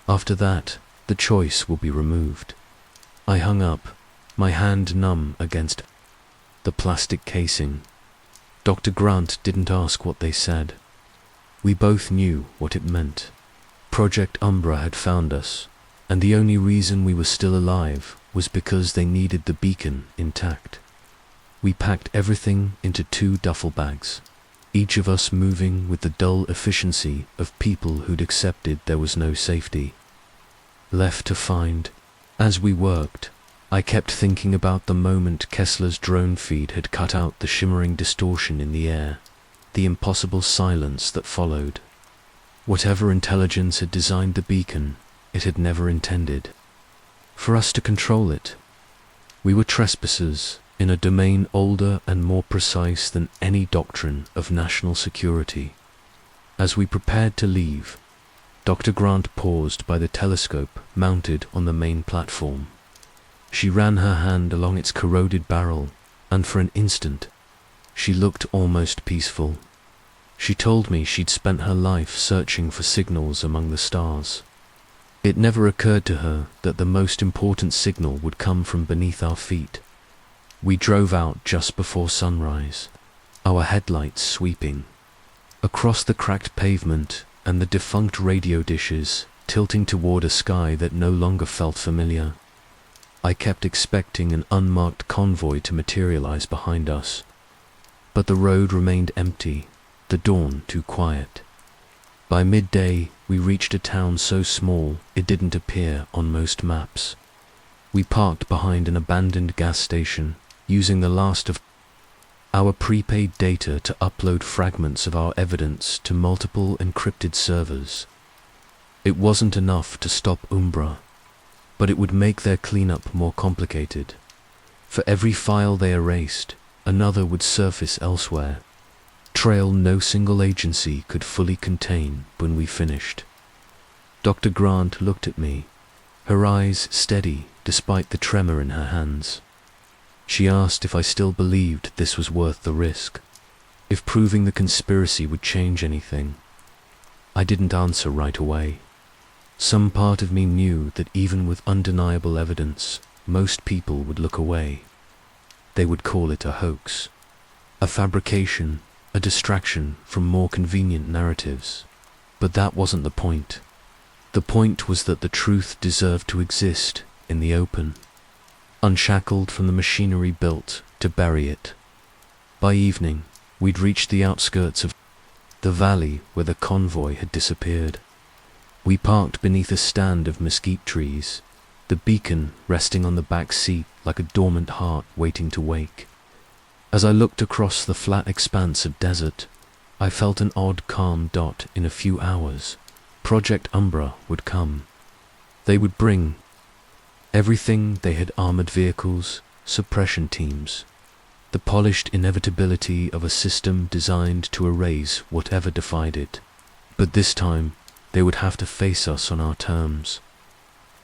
After that, the choice will be removed." I hung up, my hand numb against the plastic casing. Dr. Grant didn't ask what they said. We both knew what it meant. Project Umbra had found us, and the only reason we were still alive was because they needed the beacon intact. We packed everything into 2 duffel bags, each of us moving with the dull efficiency of people who'd accepted there was no safety left to find. As we worked, I kept thinking about the moment Kessler's drone feed had cut out the shimmering distortion in the air, the impossible silence that followed. Whatever intelligence had designed the beacon, it had never intended for us to control it. We were trespassers in a domain older and more precise than any doctrine of national security. As we prepared to leave, Dr. Grant paused by the telescope mounted on the main platform. She ran her hand along its corroded barrel, and for an instant, she looked almost peaceful. She told me she'd spent her life searching for signals among the stars. It never occurred to her that the most important signal would come from beneath our feet. We drove out just before sunrise, our headlights sweeping across the cracked pavement and the defunct radio dishes tilting toward a sky that no longer felt familiar. I kept expecting an unmarked convoy to materialize behind us, but the road remained empty, the dawn too quiet. By midday, we reached a town so small it didn't appear on most maps. We parked behind an abandoned gas station, using the last of our prepaid data to upload fragments of our evidence to multiple encrypted servers. It wasn't enough to stop Umbra, but it would make their cleanup more complicated. For every file they erased, another would surface elsewhere, trail no single agency could fully contain when we finished. Dr. Grant looked at me, her eyes steady despite the tremor in her hands. She asked if I still believed this was worth the risk, if proving the conspiracy would change anything. I didn't answer right away. Some part of me knew that even with undeniable evidence, most people would look away. They would call it a hoax, a fabrication, a distraction from more convenient narratives. But that wasn't the point. The point was that the truth deserved to exist in the open, unshackled from the machinery built to bury it. By evening, we'd reached the outskirts of the valley where the convoy had disappeared. We parked beneath a stand of mesquite trees, the beacon resting on the back seat like a dormant heart waiting to wake. As I looked across the flat expanse of desert, I felt an odd calm dot. In a few hours, Project Umbra would come. They would bring everything. They had armored vehicles, suppression teams, the polished inevitability of a system designed to erase whatever defied it. But this time, they would have to face us on our terms.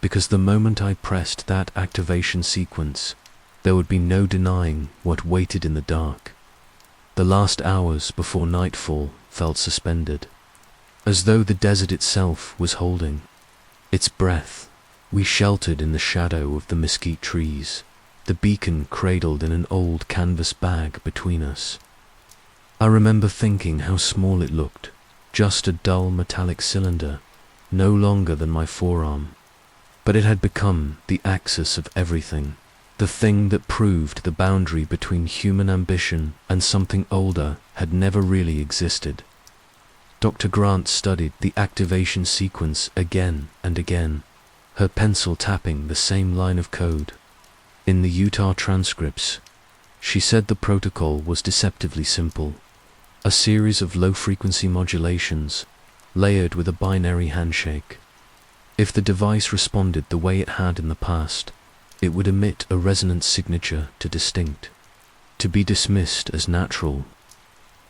Because the moment I pressed that activation sequence, there would be no denying what waited in the dark. The last hours before nightfall felt suspended, as though the desert itself was holding its breath. We sheltered in the shadow of the mesquite trees, the beacon cradled in an old canvas bag between us. I remember thinking how small it looked, just a dull metallic cylinder, no longer than my forearm. But it had become the axis of everything, the thing that proved the boundary between human ambition and something older had never really existed. Dr. Grant studied the activation sequence again and again, her pencil tapping the same line of code. In the Utah transcripts, she said the protocol was deceptively simple, a series of low-frequency modulations, layered with a binary handshake. If the device responded the way it had in the past, it would emit a resonance signature to distinct, to be dismissed as natural.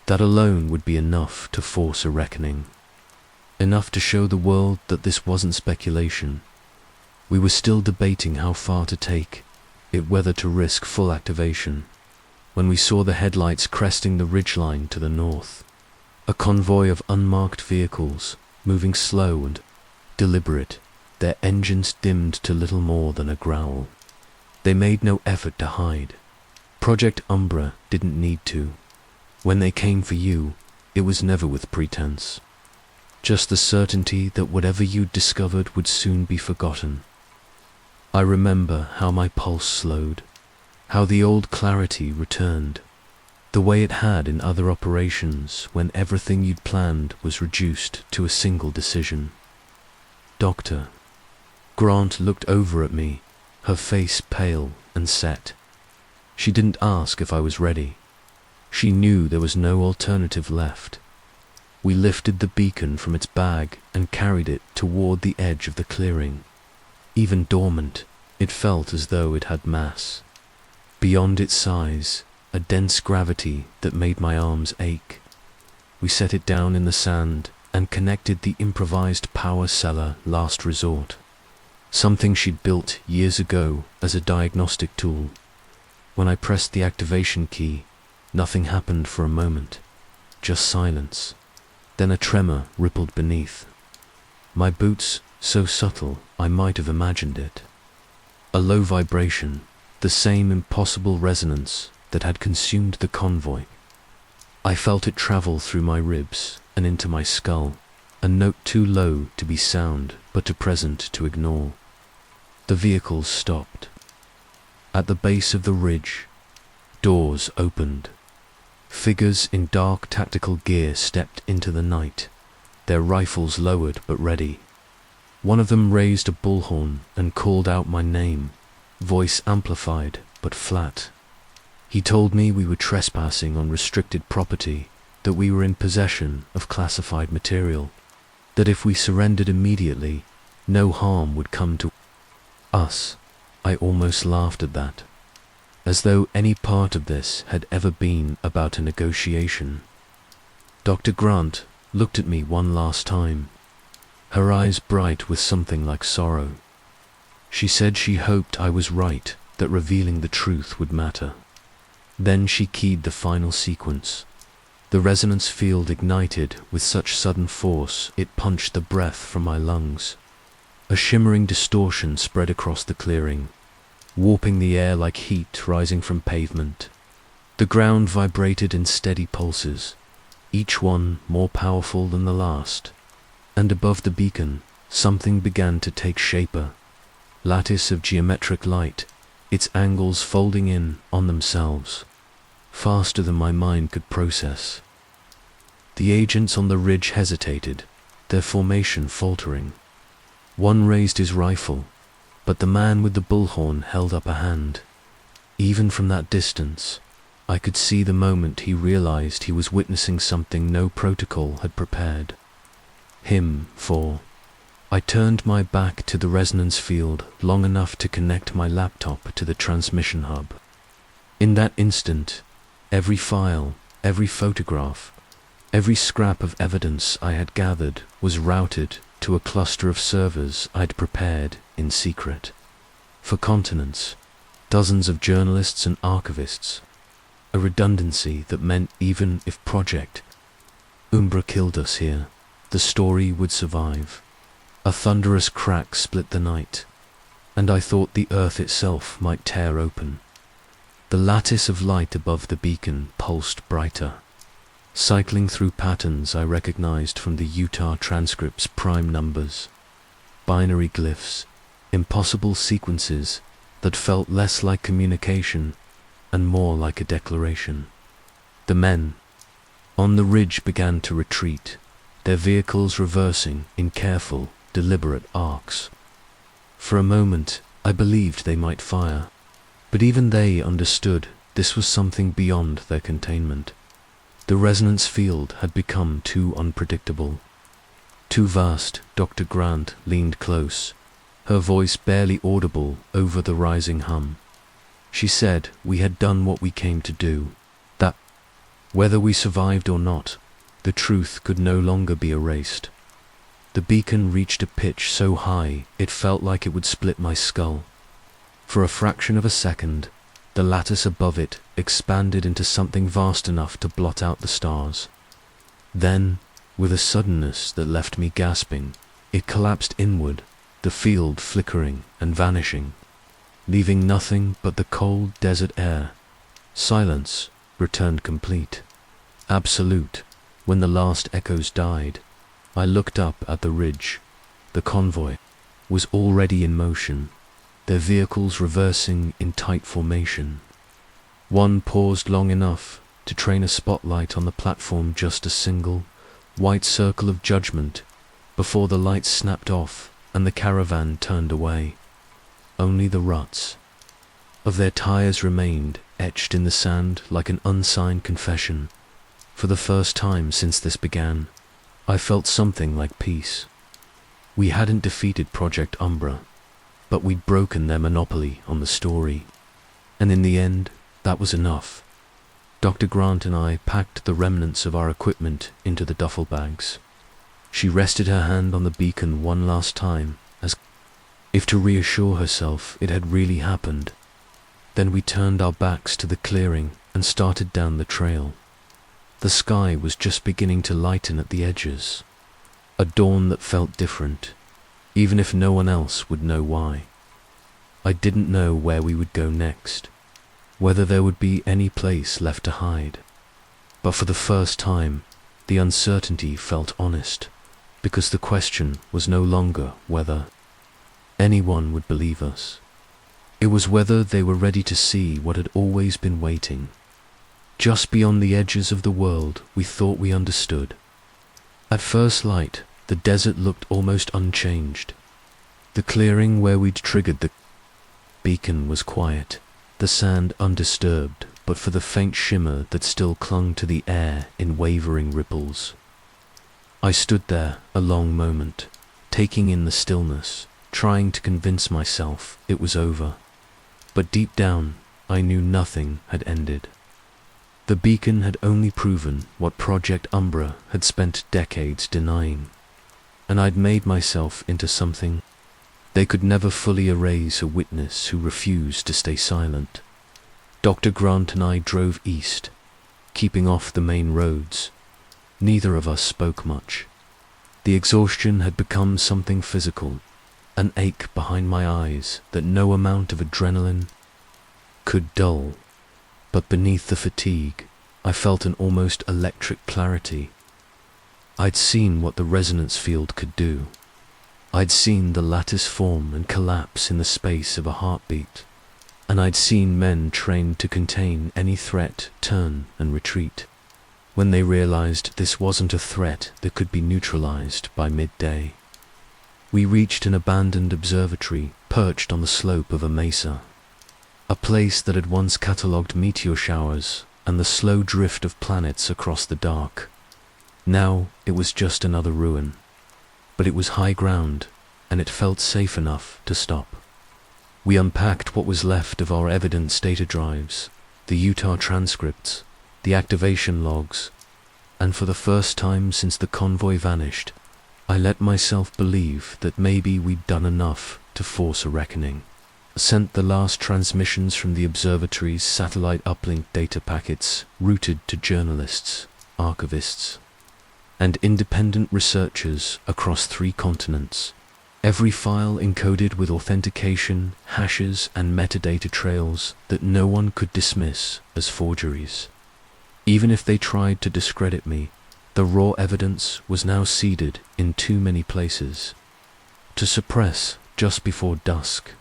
That alone would be enough to force a reckoning, enough to show the world that this wasn't speculation. We were still debating how far to take it, whether to risk full activation, when we saw the headlights cresting the ridgeline to the north, a convoy of unmarked vehicles, moving slow and deliberate, their engines dimmed to little more than a growl. They made no effort to hide. Project Umbra didn't need to. When they came for you, it was never with pretense. just the certainty that whatever you'd discovered would soon be forgotten. I remember how my pulse slowed, how the old clarity returned, the way it had in other operations when everything you'd planned was reduced to a single decision. Doctor. Grant looked over at me, her face pale and set. She didn't ask if I was ready. She knew there was no alternative left. We lifted the beacon from its bag and carried it toward the edge of the clearing. Even dormant, it felt as though it had mass. Beyond its size, a dense gravity that made my arms ache. We set it down in the sand and connected the improvised power cellar last resort, something she'd built years ago as a diagnostic tool. When I pressed the activation key, nothing happened for a moment, just silence. Then a tremor rippled beneath. My boots, so subtle I might have imagined it. A low vibration, the same impossible resonance that had consumed the convoy. I felt it travel through my ribs and into my skull, a note too low to be sound but too present to ignore. The vehicles stopped. At the base of the ridge, doors opened. Figures in dark tactical gear stepped into the night, their rifles lowered but ready. One of them raised a bullhorn and called out my name, voice amplified but flat. He told me we were trespassing on restricted property, that we were in possession of classified material, that if we surrendered immediately, no harm would come to us. I almost laughed at that, as though any part of this had ever been about a negotiation. Dr. Grant looked at me one last time, her eyes bright with something like sorrow. She said she hoped I was right, that revealing the truth would matter. Then she keyed the final sequence. The resonance field ignited with such sudden force it punched the breath from my lungs. A shimmering distortion spread across the clearing, warping the air like heat rising from pavement. The ground vibrated in steady pulses, each one more powerful than the last. And above the beacon, something began to take shape. A lattice of geometric light, its angles folding in on themselves, faster than my mind could process. The agents on the ridge hesitated, their formation faltering. One raised his rifle, but the man with the bullhorn held up a hand. Even from that distance, I could see the moment he realized he was witnessing something no protocol had prepared. I turned my back to the resonance field long enough to connect my laptop to the transmission hub. In that instant, every file, every photograph, every scrap of evidence I had gathered was routed to a cluster of servers I'd prepared in secret. For continents, dozens of journalists and archivists, a redundancy that meant even if Project Umbra killed us here, the story would survive. A thunderous crack split the night, and I thought the earth itself might tear open. The lattice of light above the beacon pulsed brighter, cycling through patterns I recognized from the Utah transcript's prime numbers, binary glyphs, impossible sequences that felt less like communication and more like a declaration. The men on the ridge began to retreat, their vehicles reversing in careful, deliberate arcs. For a moment, I believed they might fire, but even they understood this was something beyond their containment. The resonance field had become too unpredictable, too vast. Dr. Grant leaned close, her voice barely audible over the rising hum. She said we had done what we came to do, that, whether we survived or not, the truth could no longer be erased. The beacon reached a pitch so high it felt like it would split my skull. For a fraction of a second, the lattice above it expanded into something vast enough to blot out the stars. Then, with a suddenness that left me gasping, it collapsed inward, the field flickering and vanishing, leaving nothing but the cold desert air. Silence returned complete, absolute, when the last echoes died. I looked up at the ridge. The convoy was already in motion, their vehicles reversing in tight formation. One paused long enough to train a spotlight on the platform, just a single, white circle of judgment, before the lights snapped off and the caravan turned away. Only the ruts of their tires remained, etched in the sand like an unsigned confession. For the first time since this began, I felt something like peace. We hadn't defeated Project Umbra, but we'd broken their monopoly on the story. And in the end, that was enough. Dr. Grant and I packed the remnants of our equipment into the duffel bags. She rested her hand on the beacon one last time, as if to reassure herself it had really happened. Then we turned our backs to the clearing and started down the trail. The sky was just beginning to lighten at the edges, a dawn that felt different, even if no one else would know why. I didn't know where we would go next, whether there would be any place left to hide. But for the first time, the uncertainty felt honest, because the question was no longer whether anyone would believe us. It was whether they were ready to see what had always been waiting. Just beyond the edges of the world we thought we understood. At first light, the desert looked almost unchanged. The clearing where we'd triggered the beacon was quiet, the sand undisturbed but for the faint shimmer that still clung to the air in wavering ripples. I stood there a long moment, taking in the stillness, trying to convince myself it was over. But deep down, I knew nothing had ended. The beacon had only proven what Project Umbra had spent decades denying, and I'd made myself into something they could never fully erase, a witness who refused to stay silent. Dr. Grant and I drove east, keeping off the main roads. Neither of us spoke much. The exhaustion had become something physical, an ache behind my eyes that no amount of adrenaline could dull. But beneath the fatigue, I felt an almost electric clarity. I'd seen what the resonance field could do. I'd seen the lattice form and collapse in the space of a heartbeat, and I'd seen men trained to contain any threat turn and retreat when they realized this wasn't a threat that could be neutralized by midday. We reached an abandoned observatory perched on the slope of a mesa, a place that had once catalogued meteor showers and the slow drift of planets across the dark. Now it was just another ruin, but it was high ground, and it felt safe enough to stop. We unpacked what was left of our evidence data drives, the Utah transcripts, the activation logs, and for the first time since the convoy vanished, I let myself believe that maybe we'd done enough to force a reckoning. Sent the last transmissions from the observatory's satellite uplink data packets routed to journalists, archivists, and independent researchers across 3 continents. Every file encoded with authentication, hashes, and metadata trails that no one could dismiss as forgeries. Even if they tried to discredit me, the raw evidence was now seeded in too many places to suppress. Just before dusk,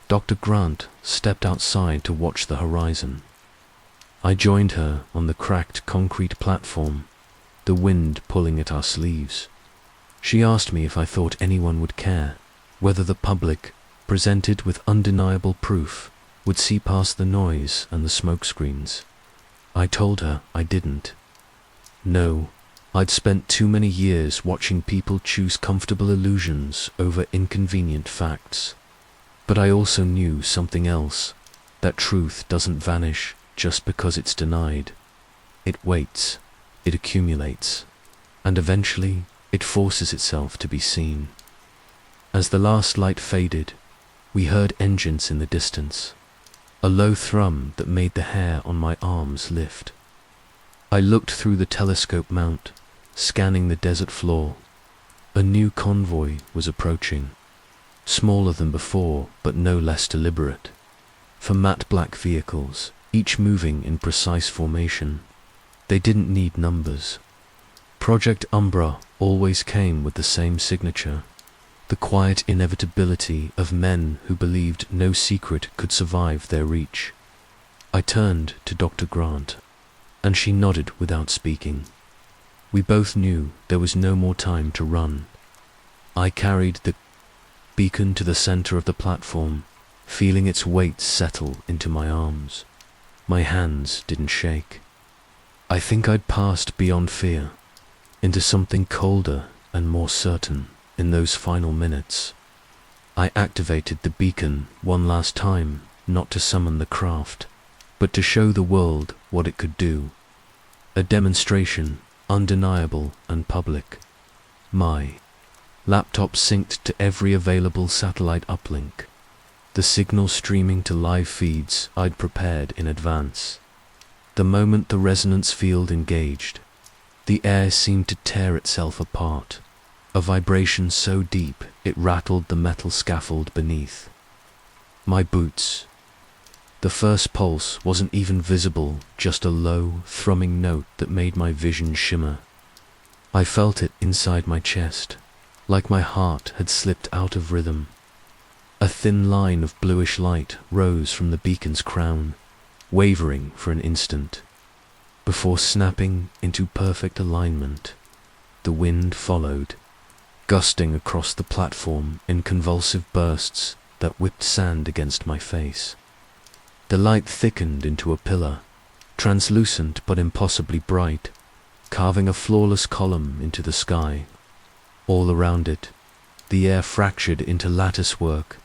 Dr. Grant stepped outside to watch the horizon. I joined her on the cracked concrete platform, the wind pulling at our sleeves. She asked me if I thought anyone would care, whether the public, presented with undeniable proof, would see past the noise and the smoke screens. I told her I didn't. No, I'd spent too many years watching people choose comfortable illusions over inconvenient facts. But I also knew something else, that truth doesn't vanish just because it's denied. It waits, it accumulates, and eventually it forces itself to be seen. As the last light faded, we heard engines in the distance, a low thrum that made the hair on my arms lift. I looked through the telescope mount, scanning the desert floor. A new convoy was approaching, smaller than before but no less deliberate. For matte black vehicles, each moving in precise formation. They didn't need numbers. Project Umbra always came with the same signature, the quiet inevitability of men who believed no secret could survive their reach. I turned to Dr. Grant, and she nodded without speaking. We both knew there was no more time to run. I carried the beacon to the center of the platform, feeling its weight settle into my arms. My hands didn't shake. I think I'd passed beyond fear, into something colder and more certain in those final minutes. I activated the beacon one last time, not to summon the craft, but to show the world what it could do. A demonstration, undeniable and public. My laptop synced to every available satellite uplink, the signal streaming to live feeds I'd prepared in advance. The moment the resonance field engaged, the air seemed to tear itself apart, a vibration so deep it rattled the metal scaffold beneath. My boots. The first pulse wasn't even visible, just a low, thrumming note that made my vision shimmer. I felt it inside my chest, like my heart had slipped out of rhythm. A thin line of bluish light rose from the beacon's crown, wavering for an instant, before snapping into perfect alignment. The wind followed, gusting across the platform in convulsive bursts that whipped sand against my face. The light thickened into a pillar, translucent but impossibly bright, carving a flawless column into the sky. All around it, the air fractured into latticework,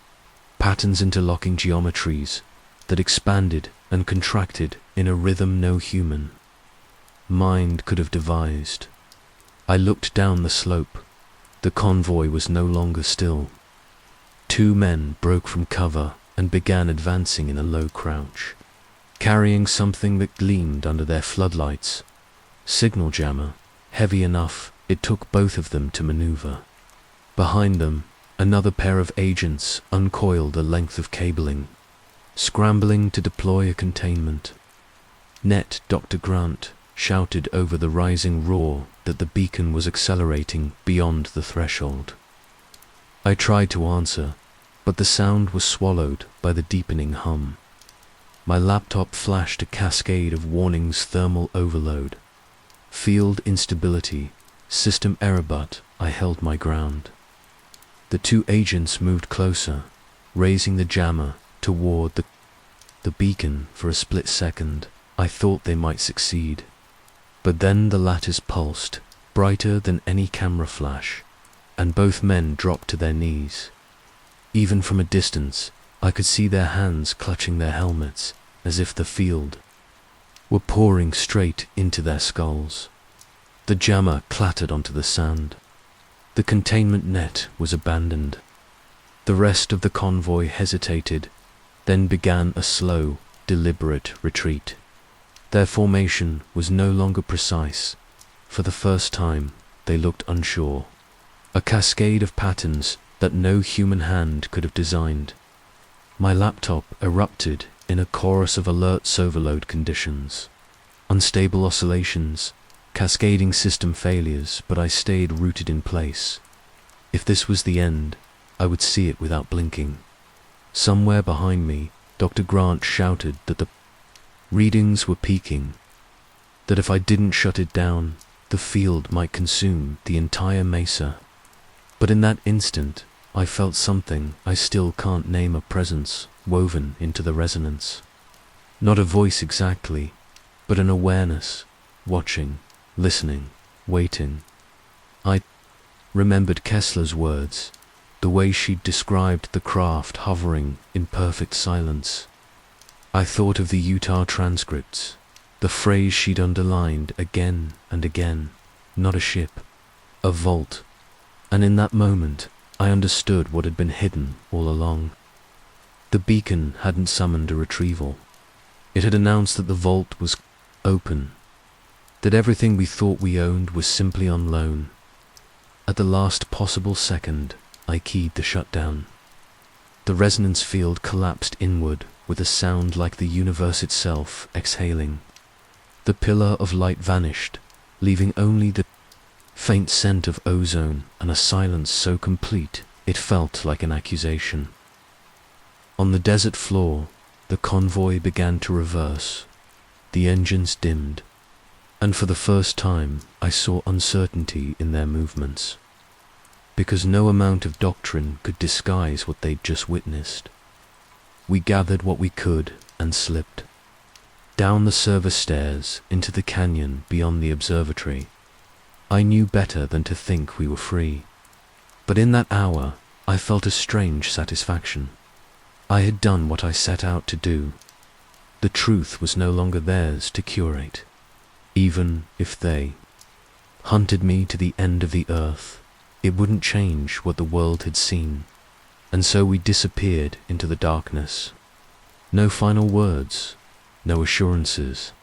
patterns interlocking geometries that expanded and contracted in a rhythm no human mind could have devised. I looked down the slope. The convoy was no longer still. Two men broke from cover and began advancing in a low crouch, carrying something that gleamed under their floodlights. Signal jammer, heavy enough it took both of them to maneuver. Behind them, another pair of agents uncoiled a length of cabling, scrambling to deploy a containment. Dr. Grant shouted over the rising roar that the beacon was accelerating beyond the threshold. I tried to answer, but the sound was swallowed by the deepening hum. My laptop flashed a cascade of warnings: thermal overload, field instability, system error, but I held my ground. The two agents moved closer, raising the jammer toward the beacon. For a split second, I thought they might succeed. But then the lattice pulsed, brighter than any camera flash, and both men dropped to their knees. Even from a distance, I could see their hands clutching their helmets, as if the field were pouring straight into their skulls. The jammer clattered onto the sand. The containment net was abandoned. The rest of the convoy hesitated, then began a slow, deliberate retreat. Their formation was no longer precise. For the first time, they looked unsure. A cascade of patterns that no human hand could have designed. My laptop erupted in a chorus of alerts: overload conditions, unstable oscillations, cascading system failures, but I stayed rooted in place. If this was the end, I would see it without blinking. Somewhere behind me, Dr. Grant shouted that the readings were peaking, that if I didn't shut it down, the field might consume the entire mesa. But in that instant, I felt something I still can't name, a presence woven into the resonance. Not a voice exactly, but an awareness, watching, listening, waiting. I remembered Kessler's words, the way she'd described the craft hovering in perfect silence. I thought of the Utah transcripts, the phrase she'd underlined again and again: not a ship, a vault. And in that moment, I understood what had been hidden all along. The beacon hadn't summoned a retrieval. It had announced that the vault was open, that everything we thought we owned was simply on loan. At the last possible second, I keyed the shutdown. The resonance field collapsed inward with a sound like the universe itself exhaling. The pillar of light vanished, leaving only the faint scent of ozone, and a silence so complete it felt like an accusation. On the desert floor, the convoy began to reverse. The engines dimmed, and for the first time I saw uncertainty in their movements, because no amount of doctrine could disguise what they'd just witnessed. We gathered what we could and slipped down the service stairs into the canyon beyond the observatory. I knew better than to think we were free, but in that hour I felt a strange satisfaction. I had done what I set out to do. The truth was no longer theirs to curate, even if they hunted me to the end of the earth. It wouldn't change what the world had seen, and so we disappeared into the darkness. No final words, no assurances,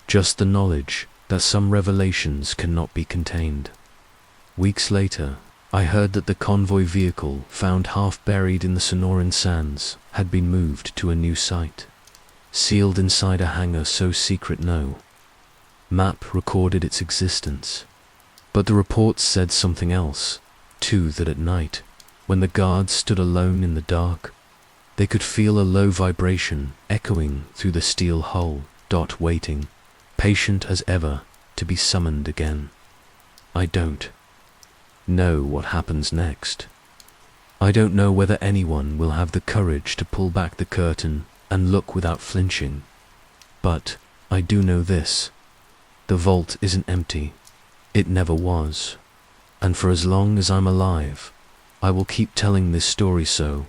just the knowledge that some revelations cannot be contained. Weeks later, I heard that the convoy vehicle, found half buried in the Sonoran sands, had been moved to a new site, sealed inside a hangar so secret no map recorded its existence. But the reports said something else, too, that at night, when the guards stood alone in the dark, they could feel a low vibration echoing through the steel hull, waiting, patient as ever, to be summoned again. I don't know what happens next. I don't know whether anyone will have the courage to pull back the curtain and look without flinching. But I do know this: the vault isn't empty. It never was. And for as long as I'm alive, I will keep telling this story so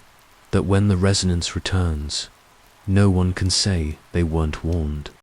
that when the resonance returns, no one can say they weren't warned.